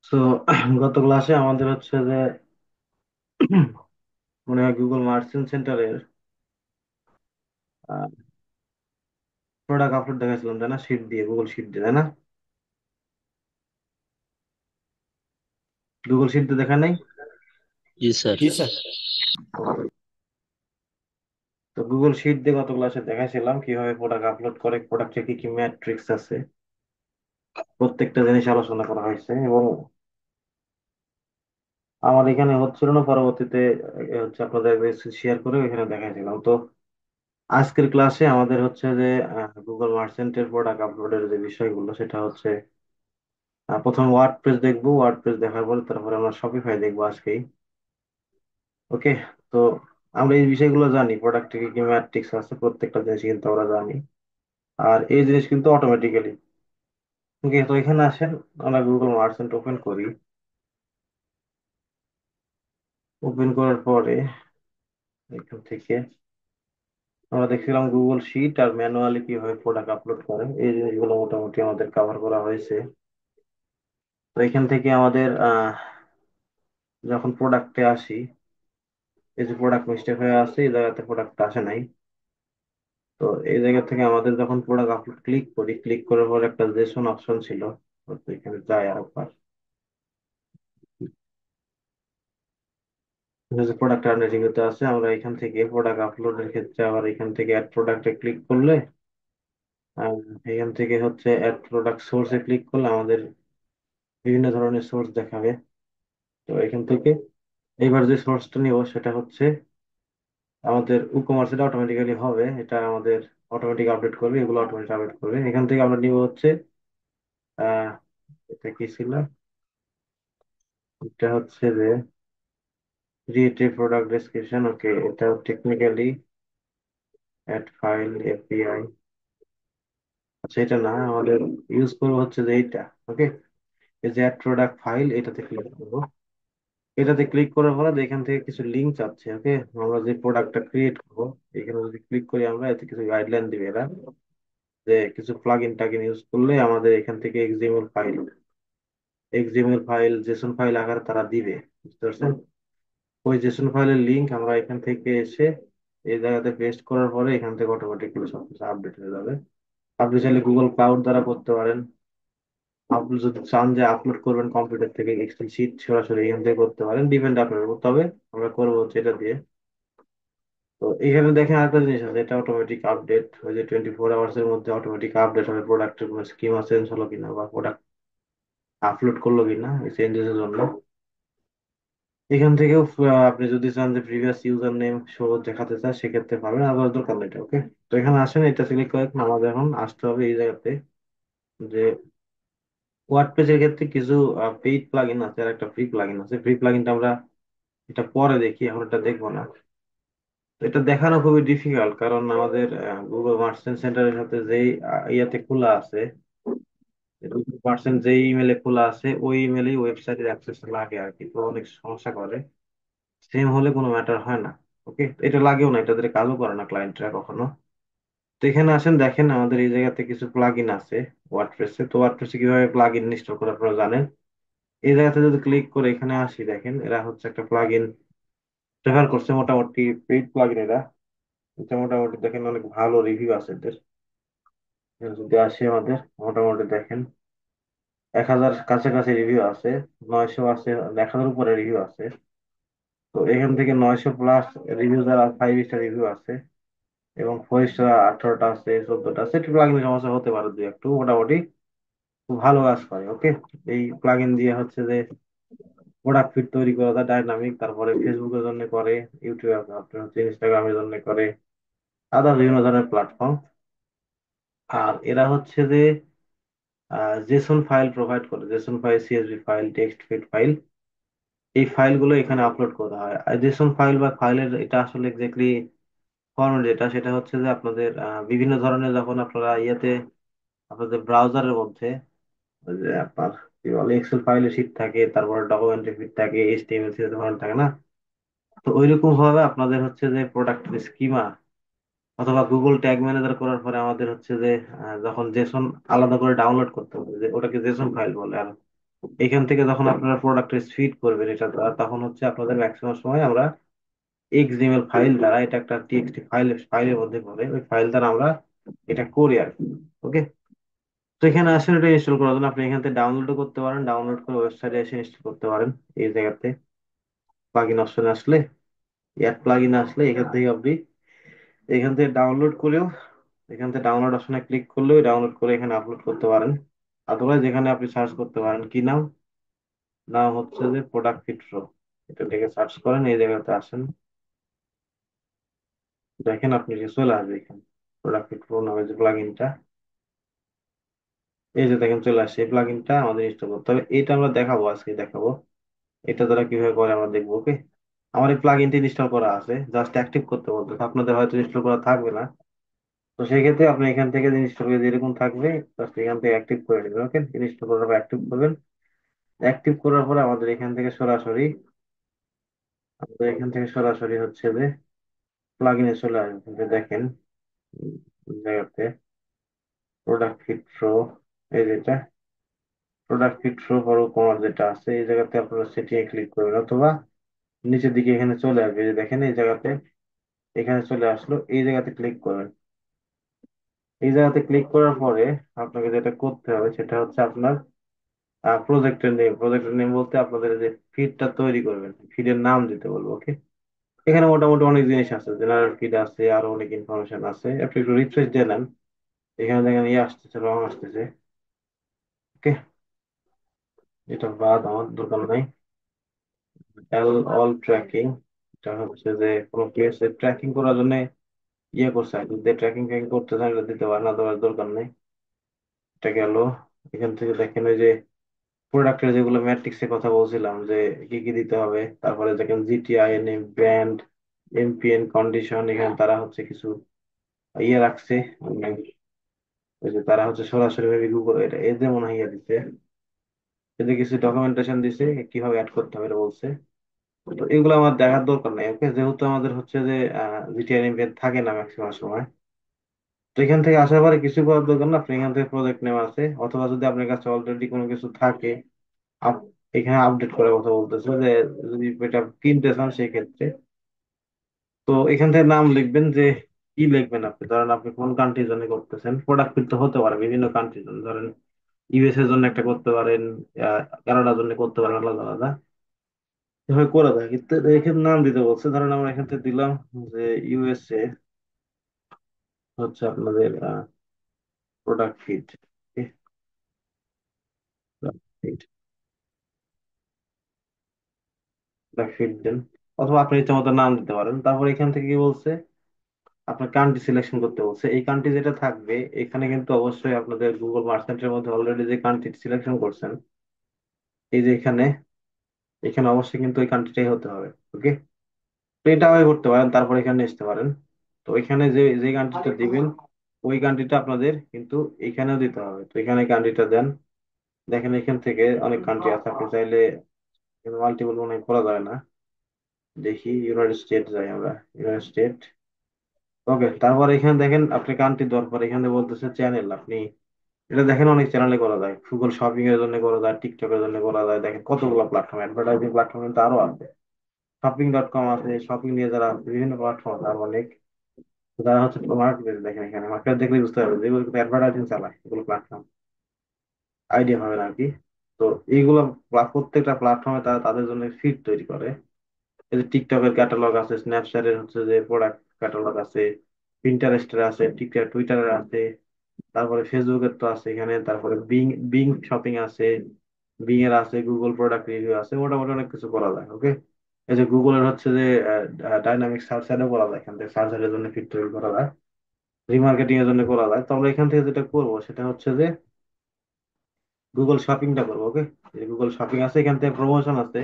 তো গত ক্লাসে আমাদের হচ্ছে যে মনে হয় গুগল মার্চেন্ট সেন্টারের প্রোডাক্ট আপলোড দেখাচ্ছিলাম, তাই না? শিট দিয়ে, গুগল শিট দিয়ে, তাই না? গুগল শিট দিয়ে দেখা নাই? জি স্যার। জি স্যার। তো গুগল শিট দিয়ে গত ক্লাসে দেখাচ্ছিলাম কিভাবে প্রোডাক্ট আপলোড করে, প্রোডাক্টে কি কি ম্যাট্রিক্স আছে, প্রত্যেকটা জিনিস আলোচনা করা হয়েছে। এবং আমার এখানে হচ্ছিল না, পরবর্তীতে হচ্ছে আপনাদের শেয়ার করে এখানে দেখাইছিলাম। তো আজকের ক্লাসে আমাদের হচ্ছে যে গুগল মার্চেন্টের প্রোডাক্ট আপলোডের যে বিষয়গুলো, সেটা হচ্ছে প্রথমে ওয়ার্ড পেজ দেখবো। ওয়ার্ড পেজ দেখার পরে তারপরে আমরা শপিফাই দেখবো আজকেই। ওকে। তো আমরা এই বিষয়গুলো জানি, প্রোডাক্টে কি কি ম্যাট্রিক্স আছে, প্রত্যেকটা জিনিস কিন্তু আমরা জানি। আর এই জিনিস কিন্তু অটোমেটিক্যালি। ওকে, তো এখানে আসেন, আমরা গুগল মার্চেন্ট ওপেন করি। ওপেন করার পরে এখান থেকে আমরা দেখছিলাম গুগল শিট আর ম্যানুয়ালি কিভাবে প্রোডাক্ট আপলোড করে, এই জিনিসগুলো মোটামুটি আমাদের কভার করা হয়েছে। তো এখান থেকে আমাদের যখন প্রোডাক্টে আসি, এই যে প্রোডাক্ট মিস্টেক হয়ে আছে, এই জায়গাতে প্রোডাক্ট আসে নাই। তো এই জায়গা থেকে আমাদের যখন প্রোডাক্ট আপলোড ক্লিক করি, ক্লিক করার পর একটা জেসন অপশন ছিল। তো এখানে যাই আরেকবার, প্রোডাক্ট রিভিউতে আছে, আমরা এখান থেকে প্রোডাক্ট আপলোডের ক্ষেত্রে আবার এখান থেকে অ্যাড প্রোডাক্টে ক্লিক করলে আহ, এখান থেকে হচ্ছে অ্যাড প্রোডাক্ট সোর্সে ক্লিক করলে আমাদের বিভিন্ন ধরনের সোর্স দেখাবে। তো এখান থেকে এইবার যে সোর্সটা নিব সেটা হচ্ছে আমাদের উকমার্স, এটা অটোমেটিক্যালি হবে, এটা আমাদের অটোমেটিক আপডেট করবে, এগুলো অটোমেটিক আপডেট করবে। এখান থেকে আমরা নিব হচ্ছে আহ এটা কি ছিল, এটা হচ্ছে যে create a product description। ওকে, এটা টেকনিক্যালি অ্যাড ফাইল এপিআই। আচ্ছা, এটা না, আমাদের ইউজ করবো হচ্ছে যে এইটা। ওকে, এই যে অ্যাড প্রোডাক্ট ফাইল, এটাতে ক্লিক করবো। এটাতে ক্লিক করার পরে এখান থেকে কিছু লিঙ্ক চাচ্ছে। ওকে, আমরা যে প্রোডাক্টটা ক্রিয়েট করবো, এখানে যদি ক্লিক করি আমরা, এতে কিছু গাইডলাইন দিবে এরা, যে কিছু প্লাগইন টাগিন ইউজ করলে আমাদের এখান থেকে এক্সএমএল ফাইল জেসন ফাইল আকারে তারা দিবে। বুঝতে পারছেন? ওই জেসন ফাইলের লিংক আমরা এখান থেকে এসে এই জায়গাতে পেস্ট করার পরে এখান থেকে অটোমেটিক্যালি সবকিছু আপডেট হয়ে যাবে। আপনি চাইলে গুগল ক্লাউড দ্বারা করতে পারেন। আপনি যদি চান যে আপলোড করবেন কম্পিউটার থেকে এক্সেল শিট, সরাসরি এখান থেকে করতে পারেন, ডিপেন্ড আপনার উপর। তবে আমরা করবো হচ্ছে এটা দিয়ে। তো এখানে দেখেন আরেকটা জিনিস আছে, এটা অটোমেটিক আপডেট। ওই যে 24 আওয়ার্স এর মধ্যে অটোমেটিক আপডেট হবে প্রোডাক্টের কোনো স্কিমা চেঞ্জ হলো কিনা বা প্রোডাক্ট আপলোড করলো কিনা, এই চেঞ্জেস এর জন্য। এখান থেকেও আপনি যদি চান যে প্রিভিয়াস ইউজার নেম শো দেখাতে চান, সেক্ষেত্রে পাবেন, আবার দরকার নেই এটা। ওকে, তো এখানে আসেন, এটা সিলেক্ট করে আমাদের এখন আসতে হবে এই জায়গাতে, যে ওয়ার্ডপ্রেসের ক্ষেত্রে কিছু পেইড প্লাগইন আছে আর একটা ফ্রি প্লাগইন আছে। ফ্রি প্লাগইনটা আমরা এটা পরে দেখি, এখন এটা দেখবো না। তো এটা দেখানো খুবই ডিফিকাল্ট, কারণ আমাদের গুগল মার্চেন্ট সেন্টারের সাথে যেই ইয়াতে খোলা আছে, পার্সেন্ট যেই ইমেলে খোলা আছে, ওই ইমেলেই ওয়েবসাইটের অ্যাক্সেস লাগে আর কি। তো অনেক সমস্যা করে, সেম হলে কোনো ম্যাটার হয় না। ওকে, এটা লাগেও না, এটা দিয়ে কাজও করে না ক্লায়েন্টরা কখনো। তো এখানে আসেন, দেখেন আমাদের এই জায়গাতে কিছু প্লাগইন আছে ওয়ার্ডপ্রেসে। তো ওয়ার্ডপ্রেসে কিভাবে প্লাগইন ইনস্টল করে আপনারা জানেন। এই জায়গাতে যদি ক্লিক করে এখানে আসি, দেখেন এরা হচ্ছে একটা প্লাগইন প্রেফার করছে, মোটামুটি পেইড প্লাগইন এরা। এটা মোটামুটি দেখেন অনেক ভালো রিভিউ আছে এদের। যদি আসি আমাদের, মোটামুটি দেখেন 1,000 কাছাকাছি রিভিউ আছে, 900 আছে, 1,000 উপরে রিভিউ আছে। তো এখান থেকে 900+ রিভিউ, যারা 5 স্টার রিভিউ আছে, এবং 4 স্টার 18টা আছে, 14টা আছে। একটু প্লাগইন সমস্যা হতে পারে, দুই একটু, মোটামুটি খুব ভালো কাজ করে। ওকে, এই প্লাগইন দিয়ে হচ্ছে যে প্রোডাক্ট ফিড তৈরি করা যায় ডাইনামিক, তারপরে ফেসবুকের জন্য করে, ইউটিউবে আপনার হচ্ছে ইনস্টাগ্রামের জন্য করে, আদার বিভিন্ন ধরনের প্ল্যাটফর্ম। আর এরা হচ্ছে যে জেসন ফাইল প্রোভাইড করে, Jason file, CSV file, text feed file, এই ফাইলগুলো এখানে আপলোড করা হয়। আর জেসন ফাইল বা ফাইলের এটা আসলে এক্স্যাক্টলি ফরম্যাট যেটা, সেটা হচ্ছে যে আপনাদের বিভিন্ন ধরনের, যখন আপনারা ইয়েতে আপনাদের ব্রাউজারের মধ্যে ওই যে আপনার কি বলে এক্সেল ফাইলে শীট থাকে, তারপর ডকুমেন্টের শীট থাকে, এইচটিএমএল ধরনের থাকে না। তো ওইরকম ভাবে আপনাদের হচ্ছে যে প্রোডাক্টের স্কিমা অথবা গুগল ট্যাগ ম্যানেজার করার পরে আমাদের হচ্ছে যে যখন জেসন আলাদা করে ডাউনলোড করতে হবে, যে ওটাকে জেসন ফাইল বলে। এখান থেকে যখন আপনারা প্রোডাক্টের ফিড করবেন এটা দ্বারা, তখন হচ্ছে আপনাদের ম্যাক্সিমাম সময় আমরা এক্সএমএল ফাইল দ্বারা, এটা একটা টিএক্সটি ফাইলের মধ্যে পড়ে, ওই ফাইল দ্বারা আমরা এটা করি আর কি। ওকে। তো এখানে আসলে এটা ইনস্টল করার জন্য আপনি এখান থেকে ডাউনলোডও করতে পারেন, ডাউনলোড করে ওয়েবসাইটে এসে ইনস্টল করতে পারেন। এই জায়গাতে প্লাগইন অপশনে আসলে, অ্যাড প্লাগইন আসলে এখান থেকে আপনি এখান থেকে ডাউনলোড করেও, এখান থেকে ডাউনলোড অপশনে ক্লিক করলেও ডাউনলোড করে এখানে আপলোড করতে পারেন। অথবা যেখানে আপনি সার্চ করতে পারেন কি নাম, নাম হচ্ছে যে প্রোডাক্ট ফিট প্রো। এটা লিখে সার্চ করেন, এই জায়গাতে আসেন, দেখেন আপনি যে চলে আসবে এখানে প্রোডাক্ট ফিট প্রো নামে যে প্লাগইনটা, এই যে দেখেন চলে আসছে। এই প্লাগইনটা আমাদের ইনস্টল করতে হবে, এটা আমরা দেখাবো, আজকে দেখাবো এটা দ্বারা কিভাবে করে আমরা দেখবো। ওকে। আমার এই প্লাগইনটি ইনস্টল করা আছে, জাস্ট অ্যাক্টিভ করতে বলতে, আপনাদের হয়তো ইনস্টল করা থাকবে না। তো সেই ক্ষেত্রে আপনি এখান থেকে যে ইনস্টল করে যেরকম থাকবে জাস্ট এখান থেকে অ্যাক্টিভ করে নেবেন। ওকে। ইনস্টল করার পর অ্যাক্টিভ করবেন। অ্যাক্টিভ করার পরে আমাদের এখান থেকে সরাসরি হচ্ছে যে প্লাগইনে চলে আসবে। যে দেখেন উম, জায়গাতে প্রোডাক্ট ফিট প্রো, এই যেটা প্রোডাক্ট ফিট প্রো বড় কমার যেটা আছে, এই জায়গাতে আপনারা সেটিংয়ে ক্লিক করবেন, অথবা নিচের দিকে এখানে চলে আসবে, এই যে দেখেন এই জায়গাতে, এখানে চলে আসলো, এই জায়গাতে ক্লিক করবেন। এই জায়গাতে ক্লিক করার পরে আপনাকে যেটা করতে হবে সেটা হচ্ছে আপনার প্রজেক্টের নেম বলতে আপনাদের যে ফিডটা তৈরি করবেন, ফিডের নাম দিতে বলবো। ওকে। এখানে মোটামুটি অনেক জিনিস আছে, জেনারেল ফিড আছে, আরো অনেক ইনফরমেশন আছে, আপনি একটু রিফ্রেশ দিয়ে নেন। এখানে দেখেন ইয়ে আসতেছে, রং আসতেছে। ওকে। এটা বাদ আমার দরকার নাই। অল ট্র্যাকিং, এটা হচ্ছে যে কোনো প্লেস ট্র্যাকিং করার জন্য ইয়ে করছে আর কি, যদি ট্র্যাকিং ট্র্যাকিং করতে চান এটা দিতে পারেন, আদারওয়াইজ দরকার নেই। এটা গেল। এখান থেকে দেখেন ওই যে প্রোডাক্টের যেগুলো ম্যাট্রিক্স এর কথা বলছিলাম যে কি কি দিতে হবে, তারপরে দেখেন GTI, NM, brand, MPN, condition, এখানে তারা হচ্ছে কিছু ইয়ে রাখছে, মানে ওই যে তারা হচ্ছে সরাসরি ভাবে গুগল এটা এদের মনে হয় ইয়ে দিচ্ছে, এদের কিছু ডকুমেন্টেশন দিছে কিভাবে অ্যাড করতে হবে এটা বলছে। তো এগুলো আমার দেখার দরকার নাই। ওকে। যেহেতু আমাদের হচ্ছে যে জিটিআই, এমপিএন থাকে না ম্যাক্সিমাম সময়, তো এখান থেকে আসার পরে কিছু করার দরকার না, আপনি এখান থেকে প্রজেক্ট নেম আছে, অথবা যদি আপনার কাছে অলরেডি কোনো কিছু থাকে, এখানে আপডেট করার কথা বলতেছে যে যদি এটা কিনতে চান সেই ক্ষেত্রে, তো এখান থেকে নাম লিখবেন যে কি লিখবেন আপনি, ধরেন আপনি কোন কান্ট্রির জন্য করতেছেন, প্রোডাক্ট তো হতে পারে বিভিন্ন কান্ট্রির জন্য, ধরেন ইউএস এর জন্য একটা করতে পারেন, কানাডার জন্য করতে পারেন, আলাদা আলাদা এভাবে করা যায়। কিন্তু এখানে নাম দিতে বলছে, ধরেন আমরা এখান থেকে দিলাম যে ইউএসএ হচ্ছে আপনাদের প্রোডাক্ট ফিট, প্রোডাক্ট ফিট দেন, অথবা আপনি ইচ্ছা মতো নাম দিতে পারেন। তারপর এখান থেকে কি বলছে, আপনার কান্ট্রি সিলেকশন করতে বলছে। এই কান্ট্রি যেটা থাকবে এখানে কিন্তু অবশ্যই আপনাদের গুগল মার্চেন্টের মধ্যে অলরেডি যে কান্ট্রি সিলেকশন করছেন, এই যে এখানে, এখানে অবশ্যই কিন্তু ওই কান্ট্রিটাই হতে হবে। ওকে। তো এটা আগে করতে পারেন, তারপর এখানে আসতে পারেন। তো এখানে যে যে কান্ট্রিটা দিবেন ওই কান্ট্রিটা আপনাদের কিন্তু এখানেও দিতে হবে। তো এখানে কান্ট্রিটা দেন, দেখেন এখান থেকে অনেক কান্ট্রি আছে, আপনি চাইলে মাল্টিপল মনে হয় করা যায় না। দেখি ইউনাইটেড স্টেট যাই আমরা, ইউনাইটেড স্টেট। ওকে। তারপর এখানে দেখেন আপনি কান্ট্রি দেওয়ার পর এখানে বলতেছে চ্যানেল, আপনি এটা দেখেন অনেক চ্যানেলে করা যায়, গুগল শপিং এর জন্য করা যায়, টিকটকের জন্য করা যায়, দেখেন কতগুলো প্ল্যাটফর্ম, অ্যাডভার্টাইজিং প্ল্যাটফর্ম কিন্তু আরো আছে, শপিং.কম আছে, শপিং নিয়ে যারা আছে, বিভিন্ন প্ল্যাটফর্ম আছে আরো অনেক। তো যারা হচ্ছে মার্কেট, দেখেন এখানে মার্কেট দেখলে বুঝতে পারবে যেগুলো কিন্তু অ্যাডভার্টাইজিং চালায় এগুলো প্ল্যাটফর্ম, আইডিয়া হবে না আর কি। তো এইগুলো প্রত্যেকটা প্ল্যাটফর্মে তারা তাদের জন্য ফিড তৈরি করে। এই যে টিকটকের ক্যাটালগ আছে, স্ন্যাপচ্যাটের হচ্ছে যে প্রোডাক্ট ক্যাটালগ আছে, পিন্টারেস্টের আছে, টিকটক টুইটারের আছে, তারপরে ফেসবুকের তো আছে এখানে, তারপরে বিং বিং শপিং আছে, বিং এর আছে, গুগল প্রোডাক্ট রিভিউ আছে, মোটামুটি অনেক কিছু করা যায়। ওকে। এই যে গুগলের হচ্ছে যে ডাইনামিক সার্চ অ্যাডও করা যায়, এখান থেকে সার্চারের জন্য ফিড তৈরি করা যায়, রিমার্কেটিং এর জন্য করা যায়। তো আমরা এখান থেকে যেটা করবো সেটা হচ্ছে যে গুগল শপিংটা করবো। ওকে। গুগল শপিং আছে, এখান থেকে প্রমোশন আছে,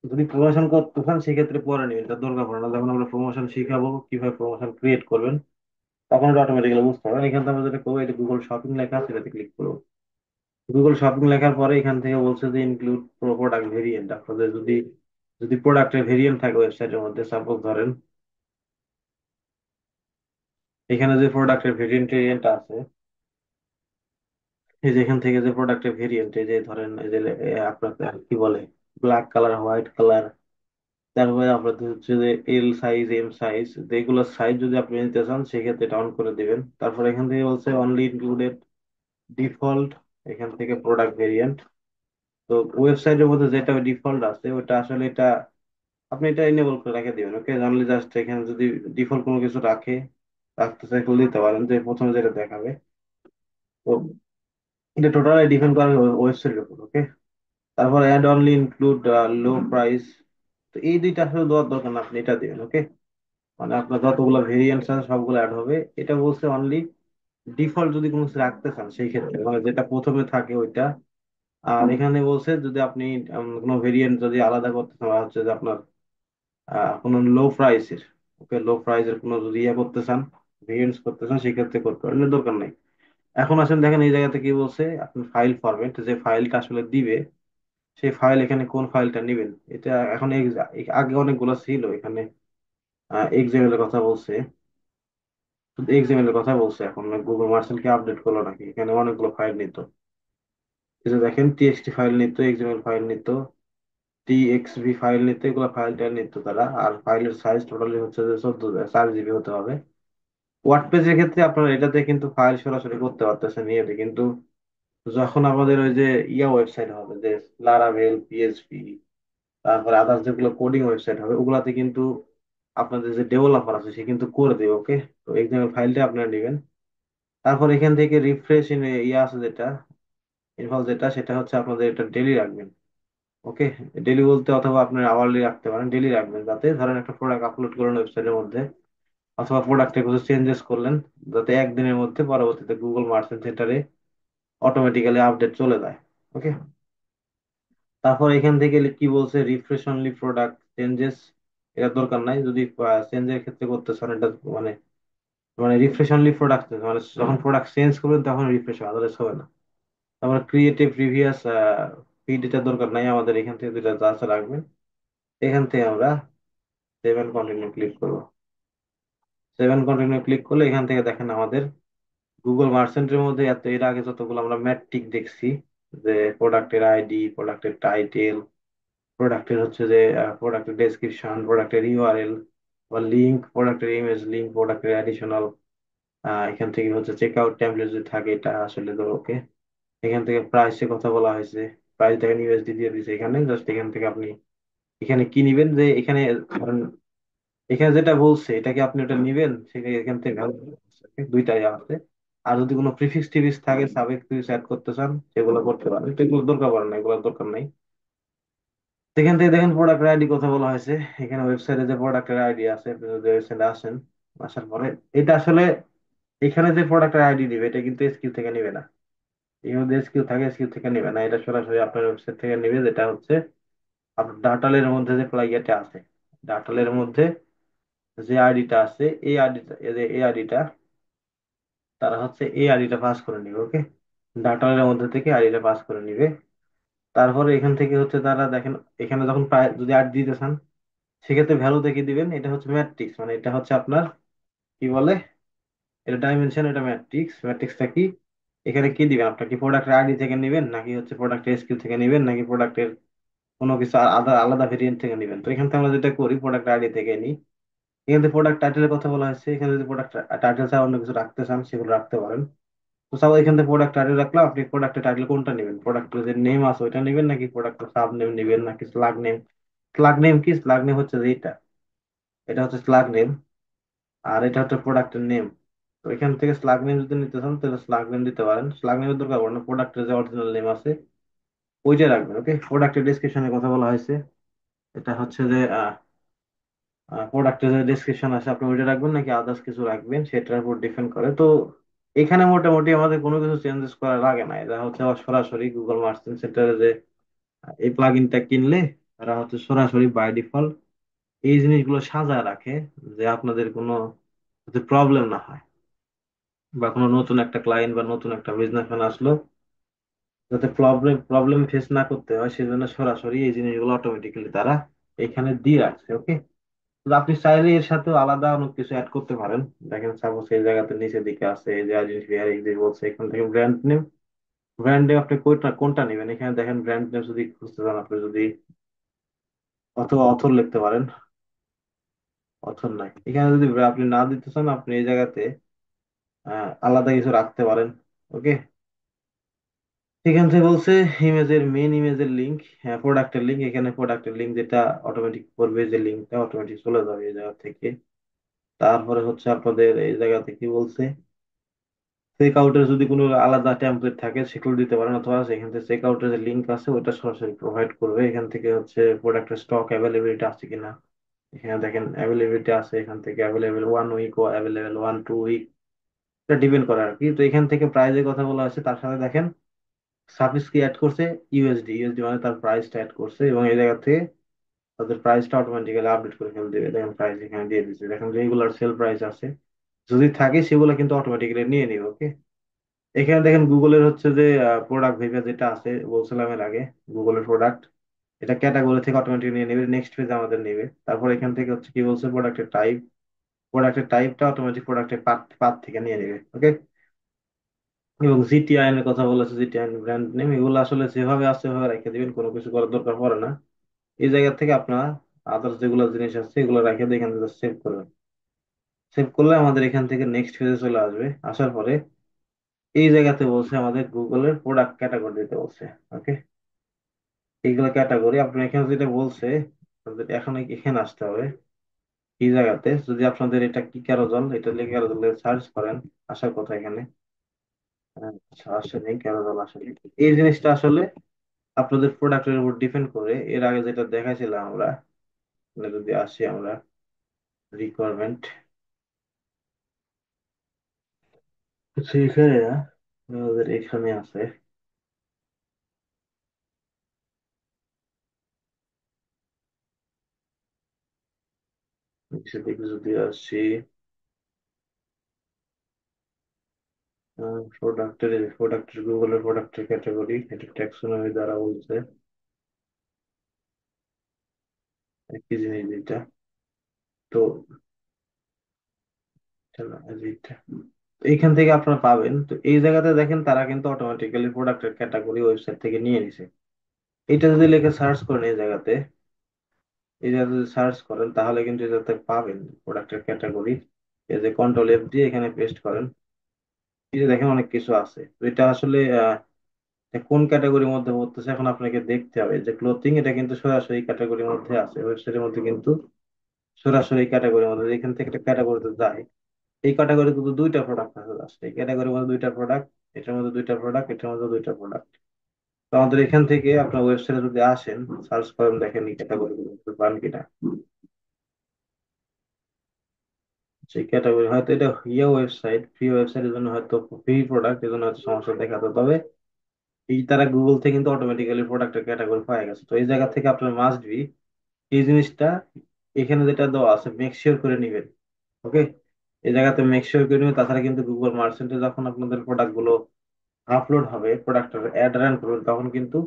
যদি প্রমোশন করতে চান সেক্ষেত্রে পরে নিবেন, এটা দরকার পড়ে না। যখন আমরা প্রমোশন শিখাবো কিভাবে প্রমোশন ক্রিয়েট করবেন তখন এটা অটোমেটিক্যালি বুঝতে পারবেন। এখান থেকে আমরা যেটা করবো, এটা গুগল শপিং লেখা আছে এটাতে ক্লিক করবো। গুগল শপিং লেখার পরে এখান থেকে বলছে যে ইনক্লুড প্রোডাক্ট ভেরিয়েন্ট, আপনাদের যদি যদি প্রোডাক্টের ভেরিয়েন্ট থাকে ওয়েবসাইটের মধ্যে, সাপোজ ধরেন এখানে যে প্রোডাক্টের ভেরিয়েন্ট আছে, এই যে এখান থেকে যে প্রোডাক্টের ভেরিয়েন্ট, এই যে ধরেন এই যে আপনার কি বলে ব্ল্যাক কালার, হোয়াইট কালার, তারপরে আপনাদের হচ্ছে যে এল সাইজ, এম সাইজ, এগুলো সাইজ যদি আপনি নিতে চান সেক্ষেত্রে এটা অন করে দিবেন। তারপর এখান থেকে বলছে অনলি ইনক্লুডেড ডিফল্ট, এখান থেকে প্রোডাক্ট ভেরিয়েন্ট। তো ওয়েবসাইটের মধ্যে যেটা ডিফল্ট আছে ওটা আসলে এটা আপনি এটা এনেবল করে রেখে দিবেন। ওকে, অনলি জাস্ট এখানে যদি ডিফল্ট কোনো কিছু রাখতে চাই তাহলে দিতে পারেন, যে প্রথমে যেটা দেখাবে। তো এটা টোটালি ডিপেন্ড করে ওয়েবসাইটের উপর। ওকে, তারপর add only include low price. তো এই দুইটা আসলে দেওয়ার দরকার না, আপনি এটা দিবেন। ওকে, মানে আপনার যতগুলো ভেরিয়েন্টস আছে সবগুলো অ্যাড হবে। এটা বলছে অনলি ডিফল্ট যদি কোনো কিছু রাখতে চান সেই ক্ষেত্রে, মানে যেটা প্রথমে থাকে ওইটা। আর এখানে বলছে যদি আপনি কোনো ভেরিয়েন্ট যদি আলাদা করতে চান, বা হচ্ছে যে আপনার কোনো লো প্রাইসের, ওকে, লো প্রাইসের কোনো যদি ইয়ে করতে চান, ভেরিয়েন্টস করতে চান, সেক্ষেত্রে করতে পারেন, এর দরকার নাই। এখন আসেন দেখেন এই জায়গাতে কি বলছে, আপনি ফাইল ফরম্যাট, যে ফাইলটা আসলে দিবে সেই ফাইল, এখানে কোন ফাইলটা নেবেন। এটা এখন আগে অনেকগুলো ছিল এখানে, এক্সএমএল এর কথা বলছে, শুধু এক্সএমএল এর কথা বলছে। এখন গুগল মার্চেন্ট কি আপডেট করলো নাকি, এখানে অনেকগুলো ফাইল নিত। এই যে দেখেন টিএক্সটি ফাইল নিত, এক্সএমএল ফাইল নিত, টিএক্সভি ফাইল নিত, এগুলো ফাইলটা নিত তারা। আর ফাইলের সাইজ টোটালি হচ্ছে যে 14 4 জিবি হতে হবে। ওয়ার্ড পেজের ক্ষেত্রে আপনারা এটাতে কিন্তু ফাইল সরাসরি করতে পারতেছেন ইয়েতে, কিন্তু যখন আমাদের ওই যে ওয়েবসাইট হবে, যে লারাভেল, পিএইচপি, তারপরে আদার্স যেগুলো কোডিং ওয়েবসাইট হবে, ওগুলাতে কিন্তু আপনাদের যে ডেভেলপার আছে সে কিন্তু করে দেবে। ওকে, তো এক্সাম্পল ফাইলটা আপনারা নেবেন। তারপর এখান থেকে রিফ্রেশ আছে যেটা ইনভলভ, যেটা সেটা হচ্ছে আপনাদের এটা ডেলি রাখবেন। ওকে, ডেলি বলতে অথবা আপনার আওয়ারলি রাখতে পারেন, ডেলি রাখবেন, যাতে ধরেন একটা প্রোডাক্ট আপলোড করলেন ওয়েবসাইটের মধ্যে, অথবা প্রোডাক্টে কিছু চেঞ্জেস করলেন, যাতে একদিনের মধ্যে পরবর্তীতে গুগল মার্চেন্ট সেন্টারে অটোমেটিক্যালি আপডেট চলে যায়। ওকে, তারপর এখান থেকে কি বলছে, রিফ্রেশ অনলি প্রোডাক্ট চেঞ্জেস, এটা দরকার নাই যদি চেঞ্জের ক্ষেত্রে করতে চান। এটা মানে মানে রিফ্রেশ অনলি প্রোডাক্ট, মানে যখন প্রোডাক্ট চেঞ্জ করবেন তখন রিফ্রেশ হবে, আদারওয়াইজ হবে না। তারপর ক্রিয়েটিভ প্রিভিয়াস ফিড, এটা দরকার নাই আমাদের, এখান থেকে দুইটা যা আছে রাখবেন। এখান থেকে আমরা সেভেন কন্টিনিউ ক্লিক করবো। সেভেন কন্টিনিউ ক্লিক করলে এখান থেকে দেখেন আমাদের গুগল মার্চেন্টের মধ্যে এর আগে যতগুলো আমরা ম্যাট্রিক দেখছি, যে প্রোডাক্টের আইডি, প্রোডাক্টের টাইটেল, প্রোডাক্টের হচ্ছে যে প্রোডাক্টের ডেসক্রিপশন, প্রোডাক্টের ইউআরএল বা লিঙ্ক, প্রোডাক্টের ইমেজ লিঙ্ক, প্রোডাক্টের অ্যাডিশনাল, এখান থেকে হচ্ছে চেক আউট ট্যাবলেট যদি থাকে এটা আসলে তো ওকে। এখান থেকে প্রাইসের কথা বলা হয়েছে, প্রাইস দেখেন ইউএসডি দিয়ে দিয়েছে এখানে। জাস্ট এখান থেকে আপনি এখানে কি নিবেন, যে এখানে ধরেন এখানে যেটা বলছে এটা কি আপনি ওটা নিবেন, সেটা এখান থেকে দুইটাই আছে। আর যদি কোনো প্রিফিক্স টিফিক্স থাকে, সাবেক প্রিফিক্স অ্যাড করতে চান, সেগুলো করতে পারেন। তো এগুলো দরকার পড়ে না, এগুলো দরকার নাই। এখান থেকে দেখেন প্রোডাক্টের আইডি কথা বলা হয়েছে, এখানে ওয়েবসাইটে যে প্রোডাক্টের আইডি আছে, আপনি যদি ওয়েবসাইটে আসেন, আসার পরে এটা আসলে এখানে যে প্রোডাক্টের আইডি দিবে এটা কিন্তু এসকিউ থেকে নিবে না। এখানে যদি এসকিউ থাকে, এসকিউ থেকে নিবে না, এটা সরাসরি আপনার ওয়েবসাইট থেকে নিবে, যেটা হচ্ছে আপনার ডাটালের মধ্যে যে প্লাগইনটা আছে, ডাটালের মধ্যে যে আইডিটা আছে, এই আইডিটা তারা হচ্ছে এই আইডিটা পাস করে নিবে। ওকে, ডাটালের মধ্যে থেকে আইডিটা পাস করে নিবে। তারপরে এখান থেকে হচ্ছে তারা দেখেন এখানে যখন যদি আইডি দিতে চান, সেক্ষেত্রে ভ্যালু দেখে দিবেন। এটা হচ্ছে ম্যাট্রিক্স, মানে এটা হচ্ছে আপনার কি বলে, এটা ডাইমেনশন, এটা ম্যাট্রিক্স। ম্যাট্রিক্সটা কি, এখানে কি দিবেন, আপনার কি প্রোডাক্টের আইডি থেকে নেবেন, নাকি হচ্ছে প্রোডাক্টের এসকিউ থেকে নেবেন, নাকি প্রোডাক্টের কোনো কিছু আলাদা আলাদা ভেরিয়েন্ট থেকে নেবেন। তো এখান থেকে আমরা যেটা করি, প্রোডাক্ট আইডি থেকে নিই। এখান থেকে প্রোডাক্ট টাইটেলের কথা বলা হয়েছে, এখানে যদি প্রোডাক্ট টাইটেল ছাড়া অন্য কিছু রাখতে চান সেগুলো রাখতে পারেন। তো সাপোজ এখান থেকে প্রোডাক্ট টাইটেল রাখলাম, আপনি প্রোডাক্টের টাইটেল কোনটা নেবেন, প্রোডাক্টের যে নেম আছে ওইটা নেবেন, নাকি প্রোডাক্টের সাব নেম নেবেন, নাকি স্লাগ নেম। স্লাগ নেম কি, স্লাগ নেম হচ্ছে যে এটা, এটা হচ্ছে স্লাগ নেম, আর এটা হচ্ছে প্রোডাক্টের নেম। তো এখান থেকে স্লাগ নেম যদি নিতে চান তাহলে স্লাগ নেম দিতে পারেন, স্লাগ নেমের দরকার পড়ে না, প্রোডাক্টের যে অরিজিনাল নেম আছে ওইটা রাখবেন। ওকে, প্রোডাক্টের ডেসক্রিপশনের কথা বলা হয়েছে, এটা হচ্ছে যে প্রোডাক্টের যে ডেসক্রিপশন আছে আপনি ওইটা রাখবেন নাকি আদার্স কিছু রাখবেন সেটার উপর ডিপেন্ড করে। তো এখানে মোটামুটি আমাদের কোনো কিছু চেঞ্জেস করা লাগে না, এটা হচ্ছে সরাসরি গুগল মার্চেন্ট সেন্টারে যে এই প্লাগইনটা কিনলে তারা হচ্ছে সরাসরি বাই ডিফল্ট এই জিনিসগুলো সাজায় রাখে, যে আপনাদের কোনো যাতে প্রবলেম না হয়, বা কোনো নতুন একটা ক্লায়েন্ট বা নতুন একটা বিজনেসম্যান আসলো যাতে প্রবলেম প্রবলেম ফেস না করতে হয়, সেজন্য সরাসরি এই জিনিসগুলো অটোমেটিক্যালি তারা এখানে দিয়ে রাখছে। ওকে, তো আপনি চাইলে এর সাথে আলাদা অনেক কিছু অ্যাড করতে পারেন। দেখেন সাপোজ এই জায়গাতে নিচের দিকে আছে এই যে আইডেন্টিফায়ার, এই যে বলছে এখান থেকে ব্র্যান্ড নেম, ব্র্যান্ড নেম আপনি কোনটা কোনটা নেবেন, এখানে দেখেন ব্র্যান্ড নেম যদি খুঁজতে চান আপনি যদি, অথবা অথর লিখতে পারেন। অথর নাই, এখানে যদি আপনি না দিতে চান আপনি এই জায়গাতে আলাদা কিছু রাখতে পারেন। ওকে, এখান থেকে বলছে ইমেজের মেন ইমেজের লিঙ্ক, হ্যাঁ প্রোডাক্টের লিঙ্ক, এখানে প্রোডাক্টের লিঙ্ক যেটা অটোমেটিক করবে, যে লিঙ্কটা অটোমেটিক চলে যাবে এই জায়গা থেকে। তারপরে হচ্ছে আপনাদের এই জায়গাতে কি বলছে, চেক আউটের যদি কোনো আলাদা টেমপ্লেট থাকে সেগুলো দিতে পারেন, অথবা এখান থেকে চেক আউটের যে লিঙ্ক আছে ওইটা সরাসরি প্রোভাইড করবে। এখান থেকে হচ্ছে প্রোডাক্টের স্টক অ্যাভেলেবিলিটি আছে কিনা, এখানে দেখেন অ্যাভেলেবিলিটি আছে, এখান থেকে অ্যাভেলেবেল 1 উইক ও অ্যাভেলেবেল 1 2 উইক, এটা ডিপেন্ড করে আর কি। তো এখান থেকে প্রাইজের কথা বলা আছে, তার সাথে দেখেন সার্ভিস কি অ্যাড করছে, ইউএসডি, ইউএসডি মানে তার প্রাইসটা অ্যাড করছে, এবং এই জায়গা থেকে তাদের প্রাইসটা অটোমেটিক্যালি আপডেট করে ফেলে দেবে। দেখেন প্রাইস এখানে দিয়ে দিচ্ছে, দেখেন রেগুলার সেল প্রাইস আছে, যদি থাকে সেগুলো কিন্তু অটোমেটিক্যালি নিয়ে নিবে। ওকে, এখানে দেখেন গুগলের হচ্ছে যে প্রোডাক্ট ভেবে যেটা আছে বলছিলাম এর আগে, গুগলের প্রোডাক্ট, এটা ক্যাটাগরি থেকে অটোমেটিক নিয়ে নেবে, নেক্সট পেজ আমাদের নেবে। তারপর এখান থেকে হচ্ছে কি বলছে প্রোডাক্টের টাইপ, প্রোডাক্টের টাইপটা অটোমেটিক প্রোডাক্টের পার্ট পার্ট থেকে নিয়ে নেবে। ওকে, এবং জিটিআইএন এর কথা বলেছে, জিটিআইএন ব্র্যান্ড নেম, এগুলো আসলে যেভাবে আছে সেভাবে রেখে দিবেন, কোনো কিছু করার দরকার পড়ে না। এই জায়গা থেকে আপনার আদার্স যেগুলো জিনিস আছে এগুলো রেখে দিয়ে এখান থেকে সেভ করবেন। সেভ করলে আমাদের এখান থেকে নেক্সট পেজে চলে আসবে, আসার পরে এই জায়গাতে বলছে আমাদের গুগলের প্রোডাক্ট ক্যাটাগরি দিতে বলছে। ওকে, এইগুলো ক্যাটাগরি আপনার এখানে যেটা বলছে, আপনাদের এখন এখানে আসতে হবে এই জায়গাতে, যদি আপনাদের এটা কি ক্যারোজল, এটা লিখে ক্যারোজল সার্চ করেন, আসার কথা এখানে। আচ্ছা আসেনি ক্যারোজল, আসেনি। এই জিনিসটা আসলে আপনাদের প্রোডাক্টের উপর ডিপেন্ড করে, এর আগে যেটা দেখাইছিলাম আমরা, মানে যদি আসি আমরা রিকোয়ারমেন্ট, সেইখানে না, আমাদের এখানে আছে, সেদিকে যদি আসি, প্রোডাক্টের গুগলের প্রোডাক্টের ক্যাটাগরি, এটা ট্যাক্সোনমি দ্বারা বলছে একই জিনিস যেটা। তো এটা না, এইটা। তো এইখান থেকে আপনারা পাবেন, তো এই জায়গাতে দেখেন তারা কিন্তু অটোমেটিক্যালি প্রোডাক্টের ক্যাটাগরি ওয়েবসাইট থেকে নিয়ে নিছে। এটা যদি লিখে সার্চ করেন এই জায়গাতে, এই জায়গাতে যদি সার্চ করেন তাহলে কিন্তু এই জায়গাতে পাবেন প্রোডাক্টের ক্যাটাগরি। এই যে কন্ট্রোল এফ দিয়ে এখানে পেস্ট করেন, এই যে দেখেন অনেক কিছু আছে। তো এটা আসলে কোন ক্যাটাগরির মধ্যে পড়তেছে এখন আপনাকে দেখতে হবে। যে ক্লোথিং, এটা কিন্তু সরাসরি ক্যাটাগরির মধ্যে আছে, ওয়েবসাইটের মধ্যে কিন্তু সরাসরি ক্যাটাগরির মধ্যে, এখান থেকে একটা ক্যাটাগরিতে যায়। এই ক্যাটাগরি কিন্তু দুইটা প্রোডাক্ট আছে জাস্ট, এই ক্যাটাগরির মধ্যে দুইটা প্রোডাক্ট, এটার মধ্যে দুইটা প্রোডাক্ট, এটার মধ্যে দুইটা প্রোডাক্ট। তো আমাদের এখান থেকে আপনার ওয়েবসাইটে যদি আসেন, সার্চ করেন, দেখেন এই ক্যাটাগরি পান কিনা। সেই ক্যাটাগরি হয়তো এটা ইয়ে ওয়েবসাইট, ফ্রি ওয়েবসাইটের জন্য হয়তো, ফ্রি প্রোডাক্ট এর জন্য হয়তো সমস্যা দেখাতো, তবে এই তারা গুগল থেকে কিন্তু অটোমেটিক্যালি প্রোডাক্টের ক্যাটাগরি পাওয়া গেছে। তো এই জায়গা থেকে আপনার মাস্ট বি এই জিনিসটা এখানে যেটা দেওয়া আছে মেক শিওর করে নিবেন। ওকে, এই জায়গাতে মেক শিওর করে নিবেন, তাছাড়া কিন্তু গুগল মার্চেন্টে যখন আপনাদের প্রোডাক্ট গুলো আপলোড হবে, প্রোডাক্টের অ্যাড রান করবেন, তখন কিন্তু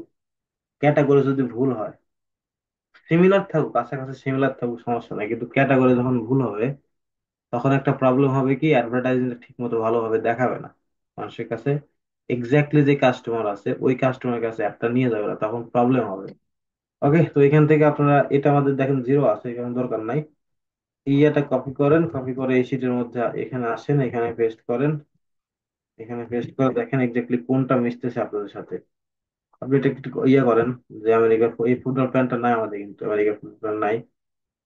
ক্যাটাগরি যদি ভুল হয়, সিমিলার থাকুক, কাছাকাছি সিমিলার থাকুক সমস্যা নাই, কিন্তু ক্যাটাগরি যখন ভুল হবে তখন একটা প্রবলেম হবে কি, অ্যাডভার্টাইজিং ঠিক মতো ভালোভাবে দেখাবে না মানুষের কাছে, এক্স্যাক্টলি যে কাস্টমার আছে ওই কাস্টমার কাছে অ্যাডটা নিয়ে যাবে না, তখন প্রবলেম হবে। ওকে, তো এখান থেকে আপনারা, এটা আমাদের দেখেন জিরো আছে, এখানে দরকার নাই। এটা কপি করেন, কপি করে এই শিটের মধ্যে এখানে আসেন, এখানে পেস্ট করেন, এখানে পেস্ট করে দেখেন এক্স্যাক্টলি কোনটা মিশতেছে আপনাদের সাথে। আপনি এটা একটু করেন, যে আমেরিকার এই ফুটবল প্যান্টটা নাই আমাদের, কিন্তু আমেরিকার ফুটবল প্যান্ট নাই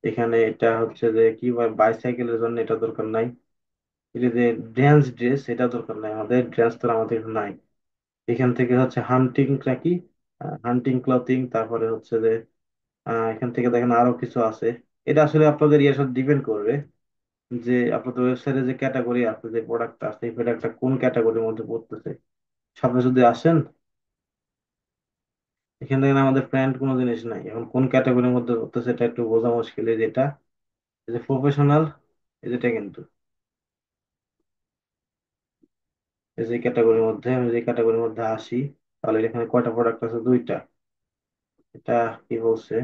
এখানে। এটা হচ্ছে যে কি বলে বাইসাইকেলের জন্য এটা দরকার নাই, এটা যে ড্যান্স ড্রেস এটা দরকার নাই, আমাদের ড্রেস তো আমাদের নাই। এখান থেকে হচ্ছে হান্টিং নাকি, হান্টিং ক্লথিং, তারপরে হচ্ছে যে এখান থেকে দেখেন আরো কিছু আছে। এটা আসলে আপনাদের ইয়ের সাথে ডিপেন্ড করবে, যে আপনাদের ওয়েবসাইটে যে ক্যাটাগরি আছে, যে প্রোডাক্ট আছে, এই প্রোডাক্টটা কোন ক্যাটাগরির মধ্যে পড়তেছে। সামনে যদি আসেন, এখান থেকে আমাদের প্যান্ট কোনো জিনিস নাই, এখন কোন ক্যাটাগরির মধ্যে পড়তেছে এটা একটু বোঝা মুশকিল। এই যেটা, এই যে প্রফেশনাল, এই যেটা কিন্তু, এই যে ক্যাটাগরির মধ্যে, আমি যে ক্যাটাগরির মধ্যে আসি, তাহলে এখানে কয়টা প্রোডাক্ট আছে, দুইটা। এটা কি বলছে,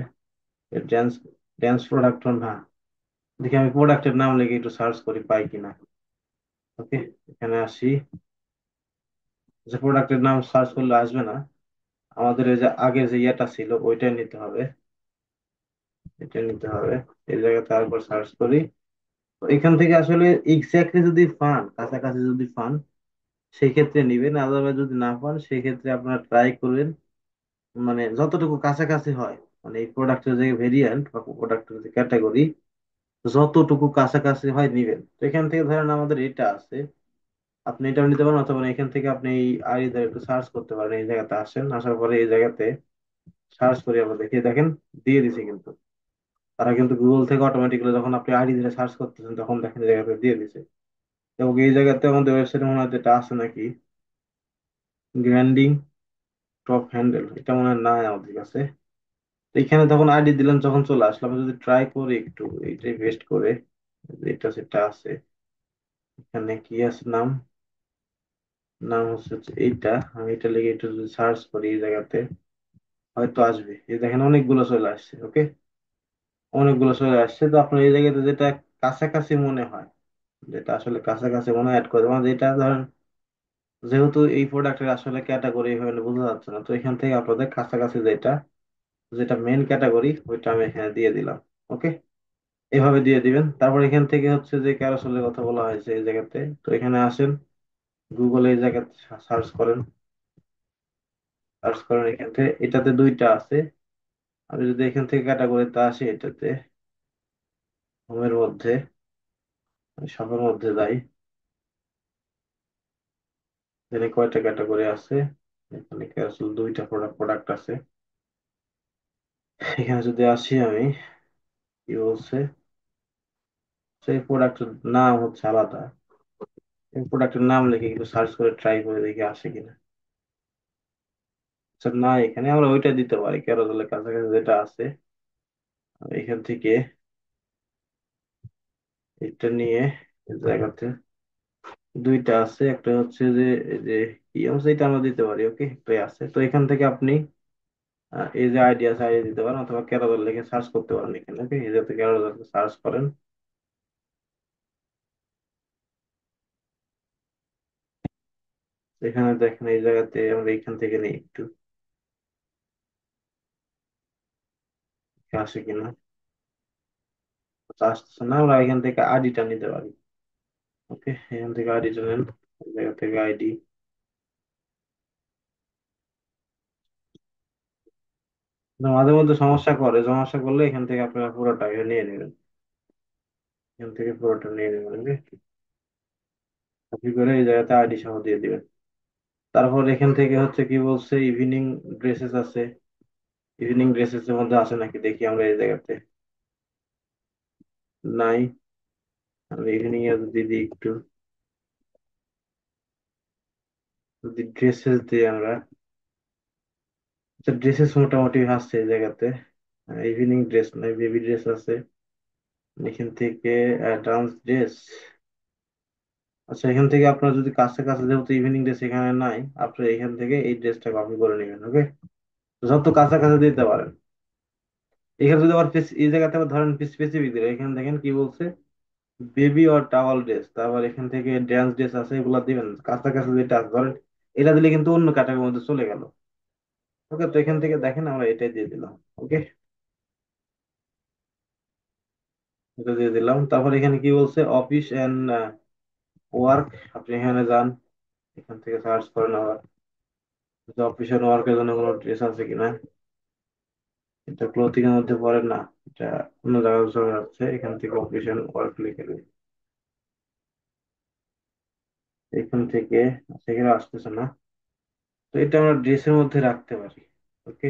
ড্যান্স, ড্যান্স প্রোডাক্ট না, দেখি আমি প্রোডাক্টের নাম লিখে একটু সার্চ করি পাই কিনা। ওকে, এখানে আসি, যে প্রোডাক্টের নাম সার্চ করলে আসবে না, আমাদের এই যে আগে যে ইয়েটা ছিল ওইটাই নিতে হবে। এটা নিতে হবে, এই জায়গায় তারপর সার্চ করি। তো এখান থেকে আসলে এক্স্যাক্টলি যদি পান, কাছাকাছি যদি পান সেই ক্ষেত্রে নিবেন, আদারওয়াইজ যদি না পান সেই ক্ষেত্রে আপনারা ট্রাই করবেন মানে যতটুকু কাছাকাছি হয়, মানে এই প্রোডাক্টের যে ভেরিয়েন্ট বা প্রোডাক্টের যে ক্যাটাগরি যতটুকু কাছাকাছি হয় নিবেন। তো এখান থেকে ধরেন আমাদের এটা আছে, আপনি এটাও নিতে পারেন, অথবা এখান থেকে আপনি এই আইডি একটু সার্চ করতে পারেন। এই জায়গাতে আসেন, আসার পরে এই জায়গাতে সার্চ করি আমরা, দেখি দেখেন দিয়ে দিছে কিন্তু। তারা কিন্তু গুগল থেকে অটোমেটিক্যালি যখন আপনি আইডি দিয়ে সার্চ করতেছেন তখন দেখেন এই জায়গাতে দিয়ে দিছে। এবং এই জায়গাতে আমাদের ওয়েবসাইটে মনে হয় এটা আছে নাকি, গ্র্যান্ডিং টপ হ্যান্ডেল, এটা মনে হয় নাই আমাদের কাছে। তো এখানে তখন আইডি দিলাম, যখন চলে আসলাম আমি যদি ট্রাই করি একটু এইটাই পেস্ট করে, এটা সেটা আছে, এখানে কি আছে নাম, নাম হচ্ছে এইটা, আমি এটা লিখে একটু যদি সার্চ করি এই জায়গাতে হয়তো আসবে। এই দেখেন অনেকগুলো চলে আসছে, ওকে, অনেকগুলো চলে আসছে। তো আপনার এই জায়গাতে যেটা কাছাকাছি মনে হয়, যেটা আসলে কাছাকাছি মনে হয় অ্যাড করে দেবেন। যেটা ধরেন যেহেতু এই প্রোডাক্টের আসলে ক্যাটাগরি এভাবে বোঝা যাচ্ছে না, তো এখান থেকে আপনাদের কাছাকাছি যেটা, যেটা মেন ক্যাটাগরি ওইটা আমি এখানে দিয়ে দিলাম। ওকে, এভাবে দিয়ে দিবেন। তারপর এখান থেকে হচ্ছে যে ক্যারোসেলের কথা বলা হয়েছে এই জায়গাতে, তো এখানে আসেন, গুগলে এই জায়গাতে সার্চ করেন, সার্চ করেন এখান থেকে, এটাতে দুইটা আছে। আমি যদি এখান থেকে ক্যাটাগরিতে আসি, এটাতে হোমের মধ্যে, শপের মধ্যে যাই, এখানে কয়টা ক্যাটাগরি আছে, এখানে ক্যারোসেল দুইটা প্রোডাক্ট আছে। এখানে যদি আসি আমি, কি বলছে, সেই প্রোডাক্টের নাম হচ্ছে আলাদা, এই প্রোডাক্টের নাম লিখে একটু সার্চ করে ট্রাই করে দেখি আসে কিনা। আচ্ছা না, এখানে আমরা ওইটা দিতে পারি, ক্যারোসেলের কাছাকাছি যেটা আছে এখান থেকে এটা নিয়ে এই জায়গাতে দুইটা আছে, একটা হচ্ছে যে এই যে ইয়মস, এটা আমরা দিতে পারি, ওকে, একটাই আছে। তো এখান থেকে আপনি এই যে আইডিয়া আছে আইডিয়া দিতে পারেন, অথবা ক্যারোসেল লিখে সার্চ করতে পারেন এখানে, ওকে, এই যাতে ক্যারোসেল সার্চ করেন। এখানে দেখেন এই জায়গাতে আমরা এখান থেকে নিই একটু, আসে কিনা। আচ্ছা, আসতেছে না, আমরা এখান থেকে আইডিটা নিতে পারি। ওকে, এখান থেকে আইডিটা নেন, এই জায়গা থেকে আইডি। মাঝে মধ্যে সমস্যা করে, সমস্যা করলে এখান থেকে আপনারা পুরোটা নিয়ে নেবেন, এখান থেকে পুরোটা নিয়ে নেবেন, ওকে। কপি করে এই জায়গাতে আইডি সহ দিয়ে দিবেন। তারপর এখান থেকে হচ্ছে কি বলছে, ইভিনিং ড্রেসেস আছে, ইভিনিং ড্রেসেস এর মধ্যে আছে নাকি দেখি আমরা এই জায়গাতে, নাই। আমরা ইভিনিং এ যদি দিই একটু, যদি ড্রেসেস দিই আমরা, আচ্ছা ড্রেসেস মোটামুটি আসছে এই জায়গাতে। ইভিনিং ড্রেস নাই, বেবি ড্রেস আছে এখান থেকে, ডান্স ড্রেস। আচ্ছা এখান থেকে আপনার যদি কাছাকাছি, যেহেতু ইভিনিং ড্রেস এখানে নাই, আপনি এখান থেকে এই ড্রেসটা কপি করে নেবেন, ওকে। যত কাছাকাছি দিতে পারেন। এখানে যদি আবার এই জায়গাতে আবার ধরেন স্পেসিফিক দিলে, এখানে দেখেন কি বলছে, বেবি অর টাওয়াল ড্রেস, তারপর এখান থেকে ড্যান্স ড্রেস আছে, এগুলা দিবেন কাছাকাছি যেটা আছে। ধরেন এটা দিলে কিন্তু অন্য ক্যাটাগরির মধ্যে চলে গেল, ওকে। তো এখান থেকে দেখেন আমরা এটাই দিয়ে দিলাম, ওকে, এটা দিয়ে দিলাম। তারপর এখানে কি বলছে, অফিস এন্ড ওয়ার্ক, আপনি এখানে যান, এখান থেকে সার্চ করেন আবার অফিস এন্ড ওয়ার্কের জন্য কোনো ড্রেস আছে কিনা। এটা ক্লোথিং এর মধ্যে পড়ে না, এটা অন্য জায়গায় চলে যাচ্ছে। এখান থেকে অফিস এন্ড ওয়ার্ক লিখে দিই, এখান থেকে সেখানে আসতেছে না। তো এটা আমরা ড্রেসের মধ্যে রাখতে পারি, ওকে।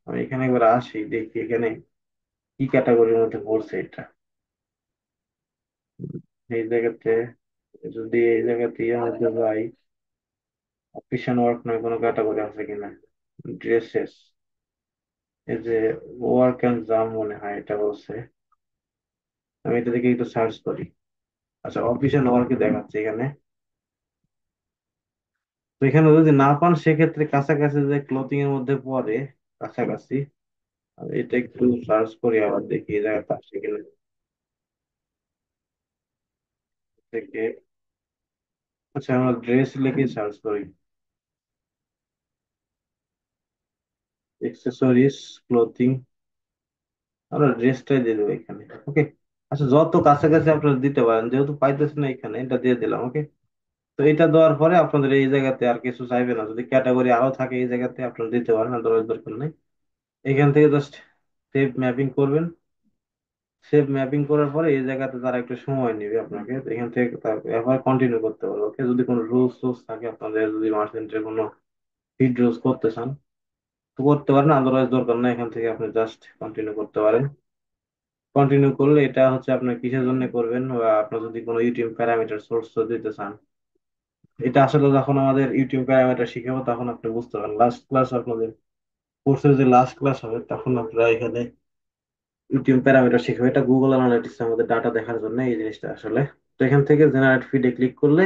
আমি এখানে একবার আসি, দেখি এখানে কি ক্যাটাগরির মধ্যে পড়ছে এটা। এই জায়গাতে যদি এই জায়গাতে ইয়ে মধ্যে যাই, অফিস এন্ড ওয়ার্ক নয় কোনো ক্যাটাগরি আছে কিনা, ড্রেসেস, এই যে ওয়ার্ক এন্ড জাম মনে হয় এটা বলছে। আমি এটা থেকে একটু সার্চ করি। আচ্ছা অফিস এন্ড ওয়ার্কে দেখাচ্ছে এখানে। তো এখানে যদি না পান সেক্ষেত্রে কাছাকাছি যে ক্লথিং এর মধ্যে পড়ে, কাছাকাছি, আমি এটা একটু সার্চ করি আবার দেখি এই জায়গাটা আসে কিনা থেকে। আচ্ছা আমরা ড্রেস লিখে সার্চ করি, এক্সেসরিজ, ক্লোথিং, আমরা ড্রেসটাই দিয়ে দেবো এখানে। ওকে। আচ্ছা, যত কাছাকাছি আপনারা দিতে পারেন, যেহেতু পাইতেছেন না এখানে, এটা দিয়ে দিলাম। ওকে। তো এটা দেওয়ার পরে আপনাদের এই জায়গাতে আর কিছু চাইবে না, যদি ক্যাটাগরি আরো থাকে এই জায়গাতে আপনারা দিতে পারেন, আদারওয়াইজ দরকার নেই। এখান থেকে জাস্ট সেভ ম্যাপিং করবেন। সেভ ম্যাপিং করার পরে এই জায়গাতে তারা একটু সময় নেবে আপনাকে, তো এখান থেকে এবার কন্টিনিউ করতে পারবে। ওকে, যদি কোনো রুলস টুলস থাকে আপনাদের, যদি মার্চেন্টের কোনো ফিড রুলস করতে চান তো করতে পারেন, আদারওয়াইজ দরকার নাই, এখান থেকে আপনি জাস্ট কন্টিনিউ করতে পারেন। কন্টিনিউ করলে এটা হচ্ছে আপনার কিসের জন্য করবেন, বা আপনার যদি কোনো ইউটিউব প্যারামিটার সোর্স দিতে চান, এটা আসলে যখন আমাদের ইউটিউব প্যারামিটার শিখাবো তখন আপনি বুঝতে পারবেন। লাস্ট ক্লাস আপনাদের কোর্সের যে লাস্ট ক্লাস হবে তখন আপনারা এখানে ইউটিউব প্যারামিটার শিখবে। এটা গুগল অ্যানালিটিক্স আমাদের ডাটা দেখার জন্য এই জিনিসটা আসলে। তো এখান থেকে জেনারেট ফিডে ক্লিক করলে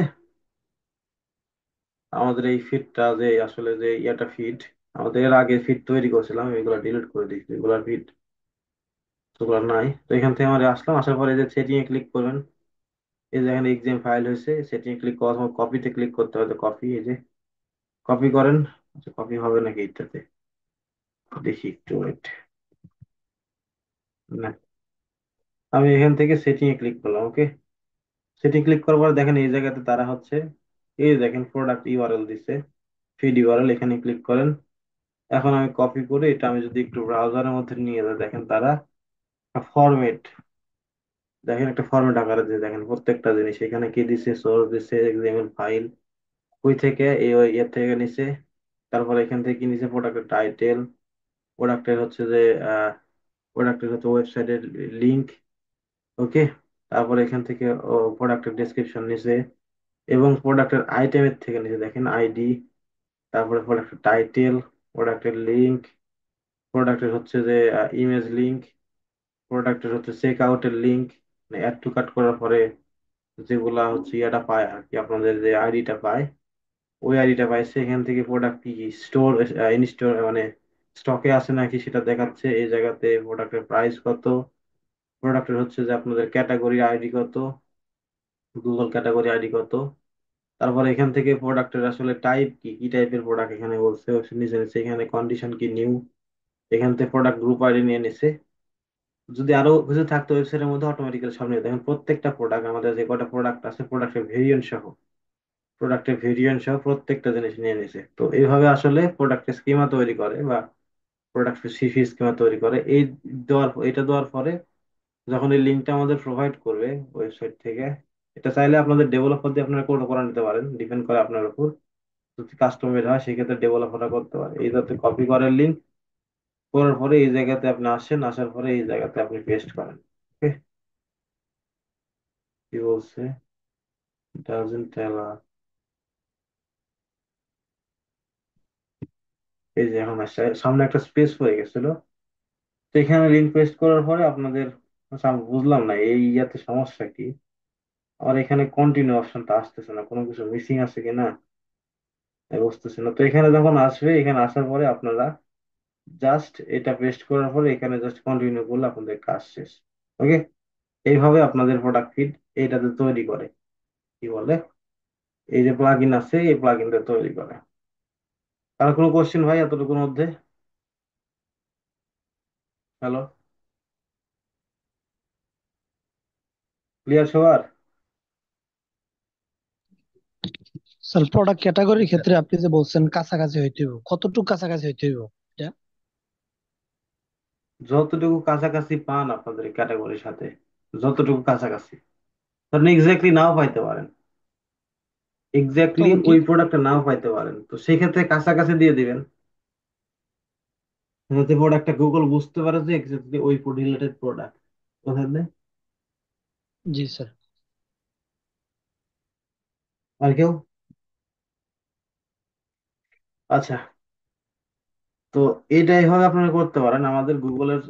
আমাদের এই ফিডটা যে আসলে যে ইয়াটা ফিড, আমাদের এর আগে ফিড তৈরি করেছিলাম, এগুলো ডিলিট করে দিচ্ছি, এগুলোর ফিড ওগুলো নাই। তো এখান থেকে আমরা আসলাম, আসার পরে এই যে সেটিং এ ক্লিক করবেন, এই যে এখানে এক্সাম ফাইল হয়েছে, সেটিং এ ক্লিক করার সময় কপিতে ক্লিক করতে হবে, কপি, এই যে কপি করেন। আচ্ছা, কপি হবে নাকি এটাতে, দেখি একটু ওয়েট। না, আমি এখান থেকে সেটিং এ ক্লিক করলাম। ওকে। সেটিং ক্লিক করার পর দেখেন এই জায়গাতে তারা হচ্ছে, এই যে দেখেন প্রোডাক্ট ইউআরএল দিছে, ফিড ইউআরএল, এখানে ক্লিক করেন। এখন আমি কপি করে এটা আমি যদি একটু ব্রাউজারের মধ্যে নিয়ে যাই, দেখেন তারা ফরম্যাট, দেখেন একটা ফরম্যাট আকারে দিয়ে, দেখেন প্রত্যেকটা জিনিস এখানে কি দিছে, সোর্স দিছে, এক্সাম্পল ফাইল, কই থেকে এই ওই এর থেকে নিছে। তারপর এখান থেকে কি নিছে, প্রোডাক্টের টাইটেল, প্রোডাক্টের হচ্ছে যে প্রোডাক্টের হচ্ছে ওয়েবসাইটের লিংক। ওকে। তারপর এখান থেকে প্রোডাক্টের ডেসক্রিপশন নিছে, এবং প্রোডাক্টের আইটেমের থেকে নিচে দেখেন আইডি, তারপরে প্রোডাক্টের টাইটেল, প্রোডাক্টের লিংক, প্রোডাক্টের হচ্ছে যে ইমেজ লিংক, প্রোডাক্টের হচ্ছে চেক আউটের লিংক, অ্যাড টু কার্ট করার পরে যেগুলা হচ্ছে ইয়াটা পায় আর কি, আপনাদের যে আইডিটা পায়, ওই আইডিটা পাইছে। এখান থেকে প্রোডাক্ট কি স্টোর ইনস্টোর মানে স্টকে আছে নাকি সেটা দেখাচ্ছে, এই জায়গাতে প্রোডাক্টের প্রাইস কত, প্রোডাক্টের হচ্ছে যে আপনাদের ক্যাটাগরি আইডি কত, গুগল ক্যাটাগরি আইডি কত। তারপরে এখান থেকে প্রোডাক্টের আসলে টাইপ কি, কি টাইপের প্রোডাক্ট এখানে বলছে, নিচে নিচে এখানে কন্ডিশন কি নিউ, এখান থেকে প্রোডাক্ট গ্রুপ আইডি নিয়ে নিছে। যদি আরো কিছু থাকতো ওয়েবসাইটের মধ্যে অটোমেটিক্যালি সামনে দেখেন প্রত্যেকটা প্রোডাক্ট, আমাদের যে কটা প্রোডাক্ট আছে প্রোডাক্টের ভেরিয়েন্ট সহ প্রত্যেকটা জিনিস নিয়ে নিছে। তো এইভাবে আসলে প্রোডাক্টের স্কিমা তৈরি করে, বা প্রোডাক্টের সিভি স্কিমা তৈরি করে। এটা দেওয়ার পরে যখন এই লিঙ্কটা আমাদের প্রোভাইড করবে ওয়েবসাইট থেকে, এটা চাইলে আপনাদের ডেভেলপার দিয়ে আপনারা কোড করে নিতে পারেন, ডিপেন্ড করে আপনার উপর। যদি কাস্টমাইজ হয় সেক্ষেত্রে ডেভেলপাররা করতে পারে। এই যাতে কপি করেন লিঙ্ক, করার পরে এই জায়গাতে আপনি আসেন, আসার পরে এই জায়গাতে আপনি পেস্ট করেন। ওকে। কি বলছে, ডাজন্ট টেল। এই যে এখন আসছে, সামনে একটা স্পেস হয়ে গেছিল। তো এখানে লিঙ্ক পেস্ট করার পরে আপনাদের, আচ্ছা, আমি বুঝলাম না এই ইয়াতে সমস্যা কি, আমার এখানে কন্টিনিউ অপশনটা আসতেছে না, কোনো কিছু মিসিং আছে কিনা আমি বুঝতেছি না। তো এখানে যখন আসবে, এখানে আসার পরে আপনারা জাস্ট এটা পেস্ট করার পরে এখানে জাস্ট কন্টিনিউ করলে আপনাদের কাজ শেষ। ওকে। এইভাবে আপনাদের প্রোডাক্ট ফিড এইটাতে তৈরি করে, কি বলে, এই যে প্লাগ ইন আছে এই প্লাগ ইনটা তৈরি করে। আর কোনো কোশ্চেন ভাই এতটুকুর মধ্যে? হ্যালো, ক্লিয়ার সবার? স্যার প্রোডাক্ট ক্যাটাগরির স্যার ক্ষেত্রে আপনি যে বলছেন কাছাকাছি হইতে হইব, কতটুকু কাছাকাছি হইতে হইব এটা? যতটুকু কাছাকাছি পান আপনাদের ক্যাটাগরির সাথে, যতটুকু কাছাকাছি, ধরেন এক্স্যাক্টলি নাও পাইতে পারেন, এক্স্যাক্টলি তখন কি? ওই প্রোডাক্টটা নাও পাইতে পারেন, তো সেই ক্ষেত্রে কাছাকাছি দিয়ে দিবেন, যাতে প্রোডাক্টটা গুগল বুঝতে পারে যে এক্স্যাক্টলি ওই রিলেটেড প্রোডাক্ট। বুঝলেন? জি স্যার। আর কেউ? আচ্ছা, তো এইটাই ভাবে আপনারা করতে পারেন। আমাদের গুগলের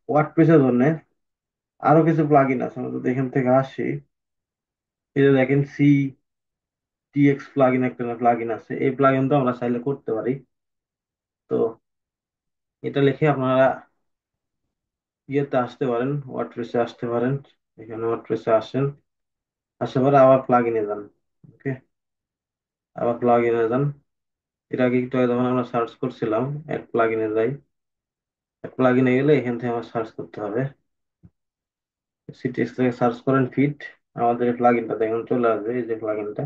ওয়ার্ডপ্রেসের জন্য আরো কিছু প্লাগইন আছে, আমরা যদি এখান থেকে আসি, এই যে দেখেন টিএক্স প্লাগইন, একটা প্লাগইন আছে, এই প্লাগইন তো আমরা চাইলে করতে পারি। তো এটা লিখে আপনারা ইয়েতে আসতে পারেন, ওয়ার্ডপ্রেসে আসতে পারেন, এখানে ওয়ার্ডপ্রেসে আসেন, আসার পরে আবার প্লাগইনে যান। ওকে, আবার প্লাগইনে যান, এর আগে একটু আগে যখন আমরা সার্চ করছিলাম, এক প্লাগইনে যাই, এক প্লাগইনে গেলে এখান থেকে আমার সার্চ করতে হবে। সিটিএক্স থেকে সার্চ করেন ফিট, আমাদের এই প্লাগইনটা দেখুন চলে আসবে, এই যে প্লাগইনটা।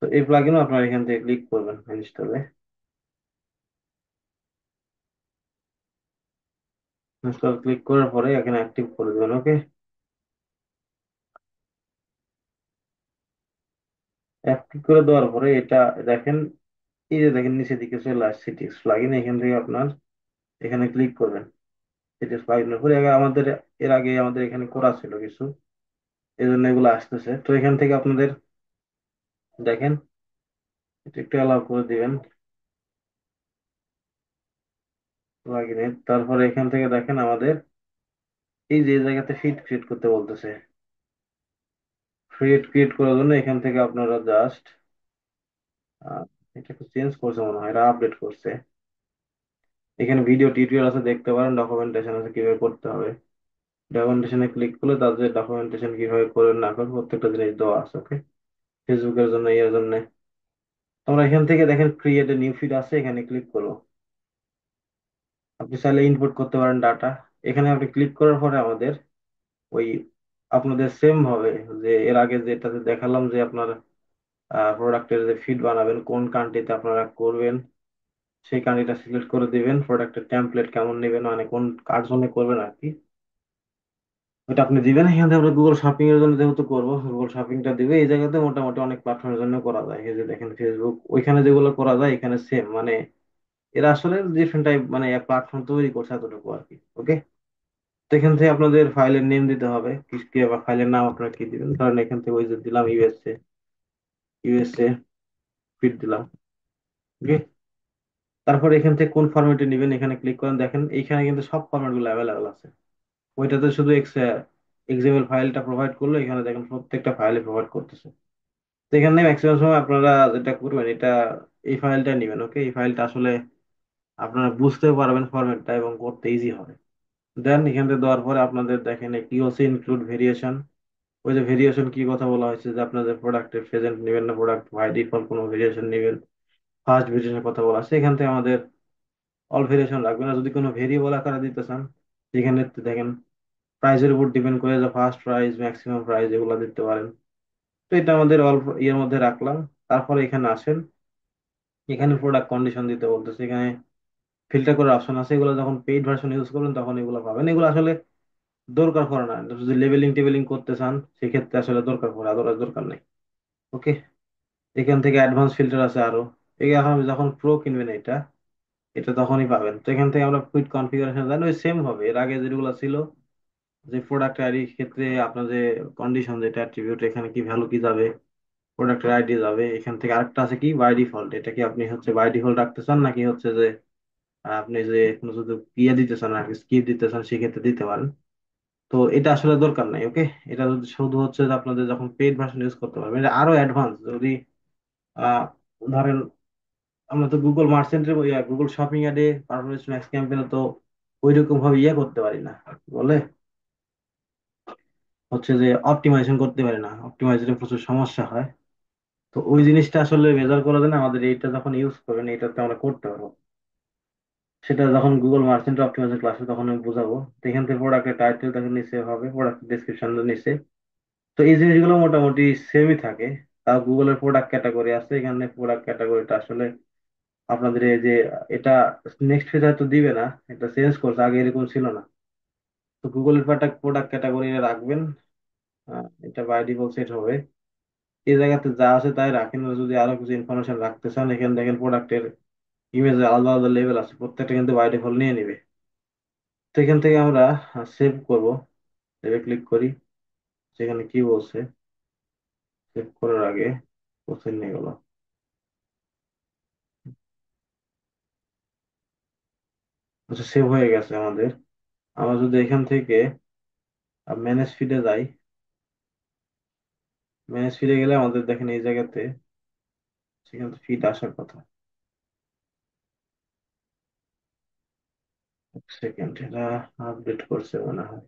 তো এই প্লাগইনও আপনার এখান থেকে ক্লিক করবেন ইনস্টলে। ইনস্টল ক্লিক করার পরে এখানে অ্যাক্টিভ করে দেবেন, ওকে। অ্যাক্টিভ করে দেওয়ার পরে এটা দেখেন, এই যে দেখেন নিচের দিকে চলে আসছে সিটিএক্স প্লাগইন, এখান থেকে আপনার এখানে ক্লিক করবেন। সিটিএক্স প্লাগইনের পরে আমাদের এর আগে আমাদের এখানে করা ছিল কিছু, এই জন্য এগুলো আসতেছে। তো এখান থেকে আপনাদের দেখেন, এটা একটু অ্যালাউ করে দিবেন প্লাগইনে। তারপরে এখান থেকে দেখেন আমাদের এই যে জায়গাতে ফিড ক্রিয়েট করতে বলতেছে, ফিড ক্রিয়েট করার জন্য এখান থেকে আপনারা জাস্ট এটা একটু চেঞ্জ করছে মনে হয়, এটা আপডেট করছে। এখানে ভিডিও টিউটোরিয়াল আছে, দেখতে পারেন, ডকুমেন্টেশন আছে কিভাবে করতে হবে। ডকুমেন্টেশনে ক্লিক করলে তাদের ডকুমেন্টেশন কিভাবে করবেন না করবেন প্রত্যেকটা জিনিস দেওয়া আছে, ওকে। ফেসবুকের জন্য, এর জন্য আমরা এখান থেকে দেখেন ক্রিয়েট এ নিউ ফিড আছে, এখানে ক্লিক করবো। আপনি চাইলে ইনপুট করতে পারেন ডাটা। এখানে আপনি ক্লিক করার পরে আমাদের ওই আপনাদের সেম ভাবে, যে এর আগে যেটাতে দেখালাম যে আপনার প্রোডাক্টের যে ফিড বানাবেন কোন কান্ট্রিতে আপনারা করবেন, সেই কান্ট্রিটা সিলেক্ট করে দিবেন। প্রোডাক্টের টেমপ্লেট কেমন নেবেন, মানে কোন কার জন্য করবেন আর কি, ওটা আপনি দিবেন। এখান থেকে আমরা গুগল শপিং এর জন্য যেহেতু করবো, গুগল শপিংটা দিবে। এই জায়গাতে মোটামুটি অনেক প্ল্যাটফর্মের জন্য করা যায়, এই যে দেখেন ফেসবুক, ওইখানে যেগুলো করা যায় এখানে সেম, মানে এরা আসলে ডিফারেন্ট টাইপ, মানে এক প্ল্যাটফর্ম তৈরি করছে এতটুকু আর কি, ওকে। তো এখান থেকে আপনাদের ফাইলের নেম দিতে হবে, কি আবার ফাইলের নাম আপনারা কি দিবেন, ধরেন এখান থেকে ওই যে দিলাম ইউএসএ, ইউএসএ ফিট দিলাম, ওকে। তারপর এখান থেকে কোন ফরম্যাটে নেবেন এখানে ক্লিক করেন, দেখেন এইখানে কিন্তু সব ফরম্যাট গুলো অ্যাভেলেবেল আছে। ওইটাতে শুধু এক্সএমএল ফাইলটা প্রোভাইড করলো, এখানে দেখেন প্রত্যেকটা ফাইলে প্রোভাইড করতেছে। তো এখানে ম্যাক্সিমাম সময় আপনারা যেটা করবেন, এটা এই ফাইলটা নেবেন, ওকে। এই ফাইলটা আসলে আপনারা বুঝতে পারবেন ফরম্যাটটা এবং করতে ইজি হবে। দেন এখান থেকে দেওয়ার পরে আপনাদের দেখেন কি হচ্ছে, ইনক্লুড ভেরিয়েশন। ওই যে ভেরিয়েশন কি কথা বলা হয়েছে, যে আপনাদের প্রোডাক্টের প্রেজেন্ট নেবেন না প্রোডাক্ট বাই ডিফল্ট কোনো ভেরিয়েশন নেবেন, ফার্স্ট ভেরিয়েশনের কথা বলা আছে। এখান থেকে আমাদের অল ভেরিয়েশন রাখবেন না, যদি কোনো ভেরিয়েবল আকারে দিতে চান এখানে দেখেন প্রাইসের উপর ডিপেন্ড করে, যে ফার্স্ট প্রাইস, ম্যাক্সিমাম প্রাইস, এগুলো দিতে পারেন। তো এটা আমাদের অল্প ইয়ের মধ্যে রাখলাম। তারপরে এখানে আসেন, এখানে প্রোডাক্ট কন্ডিশন দিতে বলতেছে, এখানে ফিল্টার করার অপশন আছে। এগুলো যখন পেইড ভার্সন ইউজ করবেন তখন এগুলো পাবেন। এগুলো আসলে দরকার পড়ে না, যদি লেভেলিং টেবিলিং করতে চান সেক্ষেত্রে আসলে দরকার পড়ে, আদারওয়াইজ দরকার নেই, ওকে। এখান থেকে অ্যাডভান্স ফিল্টার আছে আরো, এই এখন যখন প্রো কিনবেন এটা, এটা তখনই পাবেন। তো এখান থেকে আমরা কুইক কনফিগারেশন জানি, ওই সেম হবে এর আগে যেগুলো ছিল, যে প্রোডাক্ট আইডি ক্ষেত্রে আপনার যে কন্ডিশন, যেটা অ্যাট্রিবিউট, এখানে কি ভ্যালু কি যাবে, প্রোডাক্টের আইডি যাবে। এখান থেকে আরেকটা আছে কি বাই ডিফল্ট, এটা কি আপনি হচ্ছে বাই ডিফল্ট রাখতে চান, নাকি হচ্ছে যে আপনি যে কোনো যদি ইয়ে দিতে চান আর কি, স্কিপ দিতে চান, সেক্ষেত্রে দিতে পারেন। তো এটা আসলে দরকার নাই, ওকে। এটা যদি শুধু হচ্ছে যে আপনাদের যখন পেইড ভার্সন ইউজ করতে পারবেন। এটা আরো অ্যাডভান্স, যদি আহ ধরেন আমরা তো গুগল মার্চেন্টের, গুগল শপিং অ্যাডে, পারফরমেন্স ম্যাক্স ক্যাম্পেইনে তো ওই রকম ভাবে ইয়ে করতে পারি না, বলে হচ্ছে যে অপটিমাইজেশন করতে পারি না, অপটিমাইজেশনে প্রচুর সমস্যা হয়। তো ওই জিনিসটা আসলে মেজার করার জন্য আমাদের এইটা যখন ইউজ করবেন, এটাতে আমরা করতে পারবো। সেটা যখন গুগল মার্চেন্ট অপটিমাইজেশন ক্লাসে তখন আমি বুঝাবো। তো এখান থেকে প্রোডাক্টের টাইটেল দেখেন নিচে হবে, প্রোডাক্ট ডিসক্রিপশন নিচে। তো এই জিনিসগুলো মোটামুটি সেমই থাকে। তাও গুগলের প্রোডাক্ট ক্যাটাগরি আছে, এখানে প্রোডাক্ট ক্যাটাগরিটা আসলে আপনাদের এই যে এটা নেক্সট ফেজ হয়তো দিবে না, এটা চেঞ্জ করছে, আগে এরকম ছিল না। তো গুগলের প্রোডাক্ট প্রোডাক্ট ক্যাটাগরি রাখবেন, এটা বাই ডিফল্ট সেট হবে। এই জায়গাতে যা আছে তাই রাখেন। আর যদি আরো কিছু ইনফরমেশন রাখতে চান, এখানে দেখেন প্রোডাক্টের ইমেজের আলাদা আলাদা লেভেল আছে, প্রত্যেকটা কিন্তু বাই ডিফল্ট নিয়ে নিবে। তো এখান থেকে আমরা সেভ করব, সেভে ক্লিক করি। সেখানে কি বলছে, সেভ করার আগে কোথায় নিয়ে গেল, আচ্ছা সেভ হয়ে গেছে আমাদের। আমরা যদি এখান থেকে ম্যানেজ ফিডে যাই, ম্যানেজ ফিডে গেলে আমাদের দেখেন এই জায়গাতে সেখান থেকে ফিড আসার কথা। এক সেকেন্ড, এটা আপডেট করছে মনে হয়।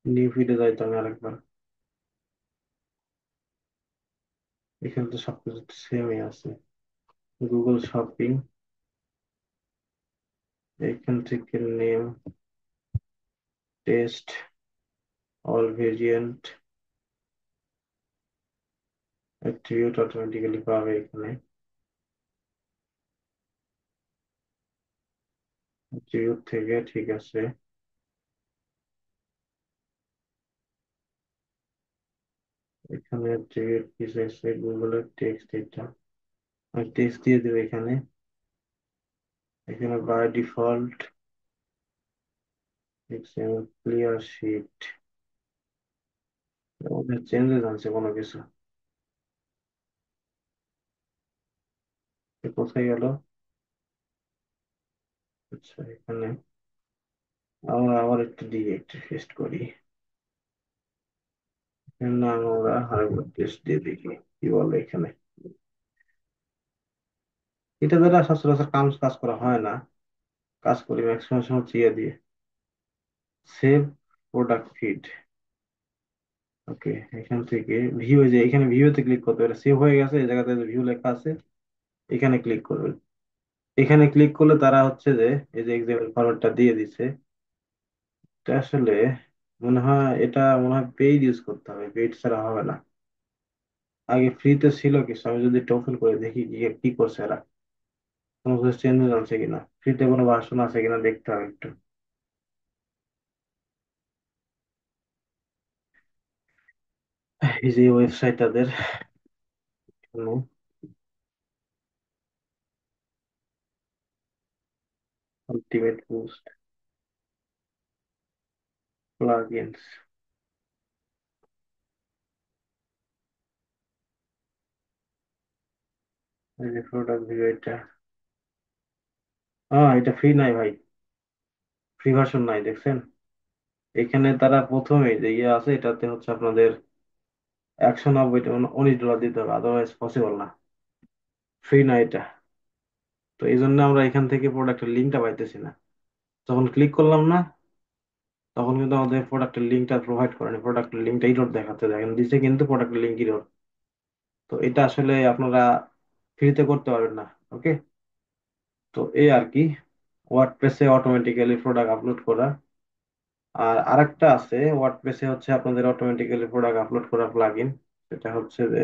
নিউ ফিডে যাই তো আমি আরেকবার। এখানে তো সবকিছু সেমই আছে। গুগল শপিং, এখান থেকে name, test, all variant, attribute automatically পাবে এখানে। অ্যাট্রিবিউট থেকে ঠিক আছে। এখানে অ্যাট্রিবিউট কি চাইছে, গুগলের টেক্সট, এটা আমি টেক্সট দিয়ে দেবো এখানে। এখানে by default clear sheet, changes আছে কোনো কিছু? এ কোথায় গেল? আচ্ছা, এখানে আমরা আবার একটু দিয়ে একটু টেস্ট করি। এর নাম আমরা আরেকবার টেস্ট দিয়ে দেখি কি বলে এখানে। এটা দ্বারা সচরাচর কাজ কাজ করা হয় না, কাজ করি ম্যাক্সিমাম সময় ইয়ে দিয়ে। সেভ প্রোডাক্ট ফিড, ওকে। এখান থেকে ভিউ, যে এখানে ভিউতে ক্লিক করতে হবে, সেভ হয়ে গেছে এই জায়গাতে ভিউ লেখা আছে, এখানে ক্লিক করবেন। এখানে ক্লিক করলে তারা হচ্ছে যে এই যে এক্সাম্পল ফরম্যাটটা দিয়ে দিছে। এটা আসলে মনে হয় পেইড ইউজ করতে হবে, পেইড ছাড়া হবে না। আগে ফ্রিতে ছিল কিছু, আমি যদি এটা ওপেন করে দেখি কি কি করছে এরা, কোনো কিছু চেঞ্জেস আছে কিনা, ফ্রিতে কোনো ভার্সন আছে কিনা দেখতে হবে একটু। এই যে ওয়েবসাইট তাদের, আলটিমেট বুস্ট প্লাগইনস, এই যে প্রোডাক্ট ভিউ, এটা এটা ফ্রি নাই ভাই, ফ্রি ভার্সন নাই, দেখছেন? এখানে তারা প্রথমে যে ইয়ে আছে এটাতে হচ্ছে আপনাদের 190 $19 দিতে হবে, আদারওয়াইজ পসিবল না, ফ্রি না এটা। তো এই জন্য আমরা এখান থেকে প্রোডাক্টের লিঙ্কটা পাইতেছি না। যখন ক্লিক করলাম না, তখন কিন্তু আমাদের প্রোডাক্টের লিঙ্কটা প্রোভাইড করেনি, প্রোডাক্টের লিঙ্কটা ইরর দেখাচ্ছে, দেখেন দিছে কিন্তু প্রোডাক্টের লিঙ্ক ইরর। তো এটা আসলে আপনারা ফ্রিতে করতে পারবেন না, ওকে। তো এই আর কি, ওয়ার্ডপ্রেসে অটোমেটিক্যালি প্রোডাক্ট আপলোড করা। আর আরেকটা আছে ওয়ার্ডপ্রেসে হচ্ছে আপনাদের অটোমেটিক্যালি প্রোডাক্ট আপলোড করা প্লাগইন, সেটা হচ্ছে যে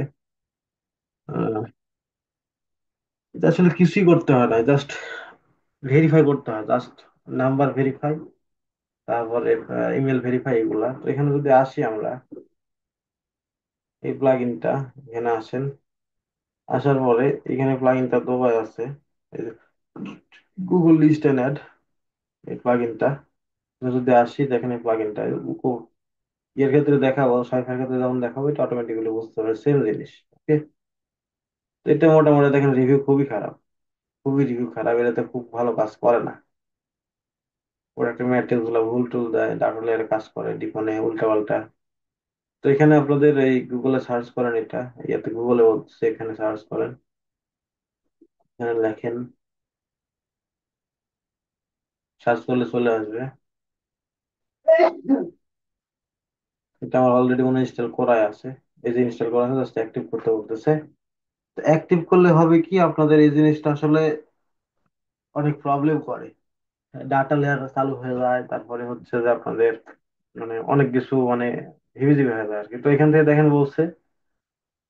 আহ, এটা আসলে কিছুই করতে হয় না, জাস্ট ভেরিফাই করতে হয়, জাস্ট নাম্বার ভেরিফাই, তারপরে ইমেল ভেরিফাই, এগুলা। তো এখানে যদি আসি আমরা, এই প্লাগইনটা এখানে আসেন, আসার পরে এখানে প্লাগইনটা দোবায় আছে, গুগল লিস্ট এন্ড অ্যাড, এই প্লাগইনটা যদি আসি, দেখেন এই প্লাগইনটা এর ক্ষেত্রে দেখাবো, সাইফার ক্ষেত্রে যেমন দেখাবো, এটা অটোমেটিক্যালি বুঝতে হবে সেম জিনিস, ওকে। তো এটা মোটামুটি দেখেন রিভিউ খুবই খারাপ, খুবই রিভিউ খারাপ, এটাতে খুব ভালো কাজ করে না। ওরা একটা ম্যাট্রিক্স গুলো ভুল টুল দেয়, ডাটা লেয়ারে কাজ করে ডিফনে উল্টা পাল্টা। তো এখানে আপনাদের এই গুগলে সার্চ করেন, এটা ইয়াতে গুগলে হচ্ছে, এখানে সার্চ করেন, এখানে লেখেন, সার্চ করলে চলে আসবে। এটা আমার অলরেডি মনে ইনস্টল করাই আছে, এই যে ইনস্টল করা আছে, জাস্ট অ্যাক্টিভ করতে বলতেছে। অ্যাক্টিভ করলে হবে কি, আপনাদের এই জিনিসটা আসলে অনেক প্রবলেম করে, ডাটা লেয়ার চালু হয়ে যায়, তারপরে হচ্ছে যে আপনাদের মানে অনেক কিছু মানে হিবিজিবি হয়ে যায় আর কি। তো এখান থেকে দেখেন বলছে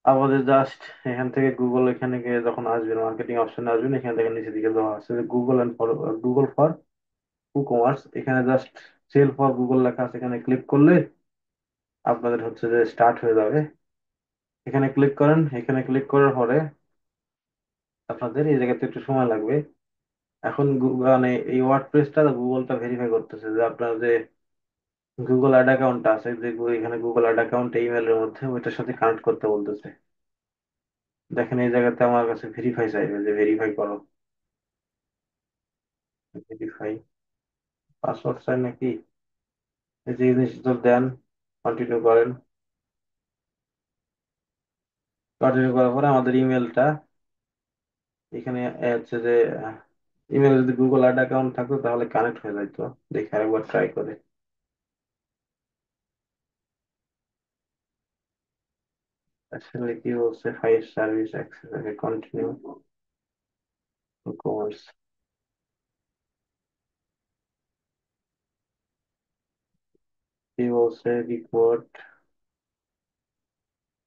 আমাদের জাস্ট, এখান থেকে গুগল, এখানে গিয়ে যখন আসবেন মার্কেটিং অপশনে আসবেন, এখানে দেখেন নিচের দিকে দেওয়া আছে যে Google and for, Google for WooCommerce, এখানে জাস্ট সেল ফর গুগল লেখা আছে, এখানে ক্লিক করলে আপনাদের হচ্ছে যে স্টার্ট হয়ে যাবে। এখানে ক্লিক করেন, এখানে ক্লিক করার পরে আপনাদের এই জায়গাতে একটু সময় লাগবে। এখন মানে এই ওয়ার্ডপ্রেসটা গুগলটা ভেরিফাই করতেছে যে আপনার যে গুগল অ্যাড অ্যাকাউন্ট আছে, যে এখানে গুগল অ্যাড অ্যাকাউন্ট ইমেলের মধ্যে, ওইটার সাথে কানেক্ট করতে বলতেছে। দেখেন এই জায়গাতে আমার কাছে ভেরিফাই চাইবে, যে ভেরিফাই করো, ভেরিফাই পাসওয়ার্ড চাই নাকি, এই যে জিনিসটা দেন, কন্টিনিউ করেন। কন্টিনিউ করার পরে আমাদের ইমেলটা এখানে হচ্ছে যে ইমেলে যদি গুগল অ্যাড অ্যাকাউন্ট থাকতো তাহলে কানেক্ট হয়ে যাইতো। দেখি আরেকবার ট্রাই করে, আসলে কি বলছে, five service access, continue course, কি বলছে রিপোর্ট।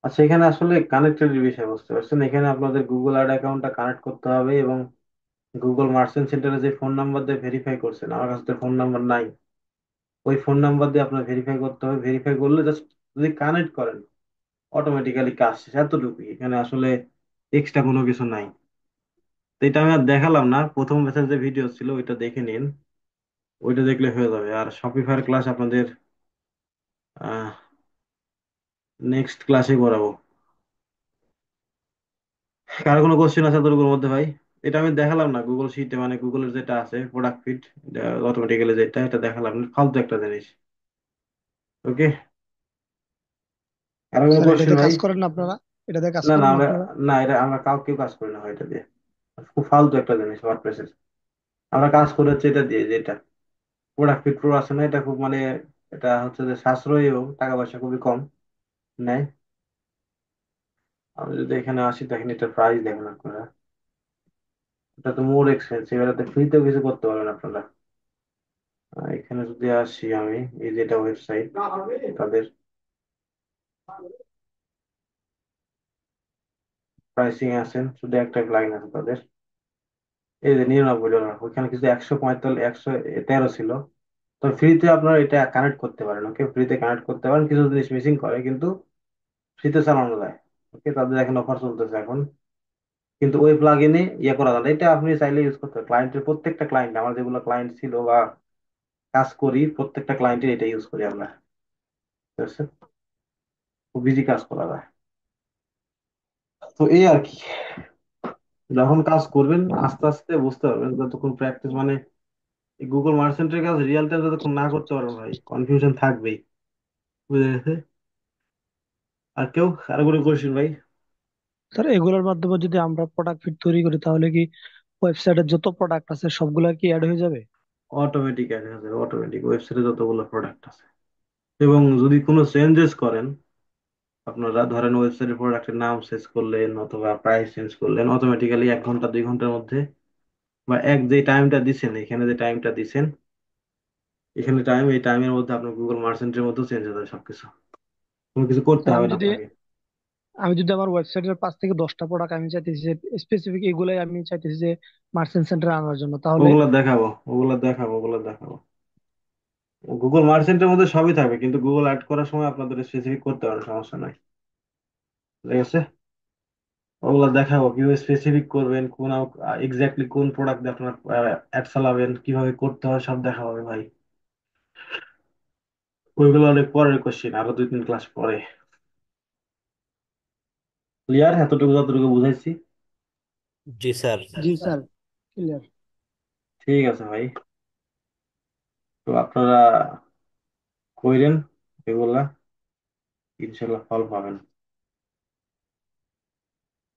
আচ্ছা, এখানে আসলে কানেক্টেড বিষয় বুঝতে পারছেন, এখানে আপনাদের গুগল অ্যাড অ্যাকাউন্টটা কানেক্ট করতে হবে, এবং গুগল মার্চেন্ট সেন্টারে যে ফোন নাম্বার দিয়ে ভেরিফাই করছেন, আমার কাছে তো ফোন নাম্বার নাই, ওই ফোন নাম্বার দিয়ে আপনার ভেরিফাই করতে হবে। ভেরিফাই করলে জাস্ট যদি কানেক্ট করেন, অটোমেটিক্যালি কাজ শেষ, এতটুকুই। এখানে আসলে এক্সট্রা কোনো কিছু নাই। তো এটা আমি আর দেখালাম না, প্রথম ব্যাচের যে ভিডিও ছিল ওইটা দেখে নিন, ওইটা দেখলে হয়ে যাবে। আর শপিফাইয়ের ক্লাস আপনাদের নেক্সট ক্লাসে করাবো। কারো কোনো কোশ্চেন আছে তোর মধ্যে ভাই? এটা আমি দেখালাম না গুগল শিটে, মানে গুগলের যেটা আছে প্রোডাক্ট ফিট, অটোমেটিক্যালি যেটা, এটা দেখালাম না, ফালতু একটা জিনিস। ওকে, কারো কোনো স্যার কোশ্চেন এটাতে ভাই? কাজ করেন না আপনারা? এটাতে কাজ না না, করেন আমরা, আপনারা? না এটা আমরা কাউকে কাজ করি না ভাই এটা দিয়ে, খুব ফালতু একটা জিনিস ওয়ার্ডপ্রেসের। আমরা কাজ করে হচ্ছে এটা দিয়ে, যেটা প্রোডাক্ট ফিট প্রো আছে না, এটা খুব মানে, এটা হচ্ছে যে সাশ্রয়ী এবং টাকা পয়সা খুবই কম নেয়। আমি যদি এখানে আসি, দেখেন এটা প্রাইস দেখেন আপনারা, এটা তো মোর এক্সপেন্সিভ, এটাতে ফ্রিতেও কিছু করতে পারবেন আপনারা। এখানে যদি আসি আমি, এই যেটা ওয়েবসাইট তাদের প্রাইসিং আছেন, শুধু একটা লাইন আছে তাদের, এই যে $99, ওইখানে কিছু 145, 113 ছিল। তো ফ্রিতে আপনারা এটা কানেক্ট করতে পারেন, ওকে, ফ্রিতে কানেক্ট করতে পারেন, কিছু জিনিস মিসিং করে কিন্তু ফ্রিতে চালানো যায়। ওকে, তাদের এখন অফার চলতেছে এখন, কিন্তু ওই প্লাগ ইনে ইয়ে করা যায় না। এটা আপনি চাইলে ইউজ করতে পারেন, ক্লায়েন্টের প্রত্যেকটা ক্লায়েন্ট, আমার যেগুলো ক্লায়েন্ট ছিল বা কাজ করি, প্রত্যেকটা ক্লায়েন্টের এটা ইউজ করি আমরা, ঠিক আছে? খুব ইজি কাজ করা যায়। তো এই আর কি, যখন কাজ করবেন আস্তে আস্তে বুঝতে পারবেন, যতক্ষণ প্র্যাকটিস মানে গুগল মার্চেন্টের কাজ রিয়েল টাইম যতক্ষণ না করতে পারবেন ভাই, কনফিউশন থাকবেই। বুঝে গেছে? আর কেউ, আরো কোনো কোশ্চেন ভাই? স্যার এগুলোর মাধ্যমে যদি আমরা প্রোডাক্ট ফিট তৈরি করি তাহলে কি ওয়েবসাইটে যত প্রোডাক্ট আছে সবগুলা কি অ্যাড হয়ে যাবে? অটোমেটিক অ্যাড হয়ে যাবে, অটোমেটিক ওয়েবসাইটে যতগুলো প্রোডাক্ট আছে। এবং যদি কোনো চেঞ্জেস করেন, আপনারা ধরেন ওয়েবসাইটের প্রোডাক্টের নাম চেঞ্জ করলেন অথবা প্রাইস চেঞ্জ করলেন, অটোমেটিক্যালি 1 ঘন্টা 2 ঘন্টার মধ্যে, বা যে টাইমটা দিচ্ছেন, এখানে যে টাইমটা দিচ্ছেন, এখানে টাইম, এই টাইমের মধ্যে আপনার গুগল মার্চেন্টের মধ্যে চেঞ্জ হয়ে যাবে সবকিছু, কোনো কিছু করতে স্যার হবে আমি না যদি আপনাকে। আমি যদি আমার ওয়েবসাইটের 5 থেকে 10টা প্রোডাক্ট আমি চাইতেছি যে স্পেসিফিক এগুলাই আমি চাইতেছি যে মার্চেন্ট সেন্টারে আনার জন্য, তাহলে? ওগুলা দেখাবো। গুগল মার্চেন্টের মধ্যে সবই থাকবে, কিন্তু গুগল অ্যাড করার সময় আপনাদের স্পেসিফিক করতে পারে, সমস্যা নাই, ঠিক আছে? ওগুলা দেখাবো কিভাবে স্পেসিফিক করবেন, কোন এক্স্যাক্টলি কোন প্রোডাক্ট দিয়ে আপনার অ্যাড চালাবেন, কিভাবে করতে হয়, সব দেখা হবে ভাই। ওইগুলো অনেক পরের কোশ্চেন, আরো 2-3 ক্লাস পরে। ক্লিয়ার? এতটুকু যতটুকু বুঝাইছি? জি স্যার। জি স্যার, ক্লিয়ার। ঠিক আছে ভাই, তো আপনারা কইরেন এগুলা, ইনশাল্লাহ ফল পাবেন।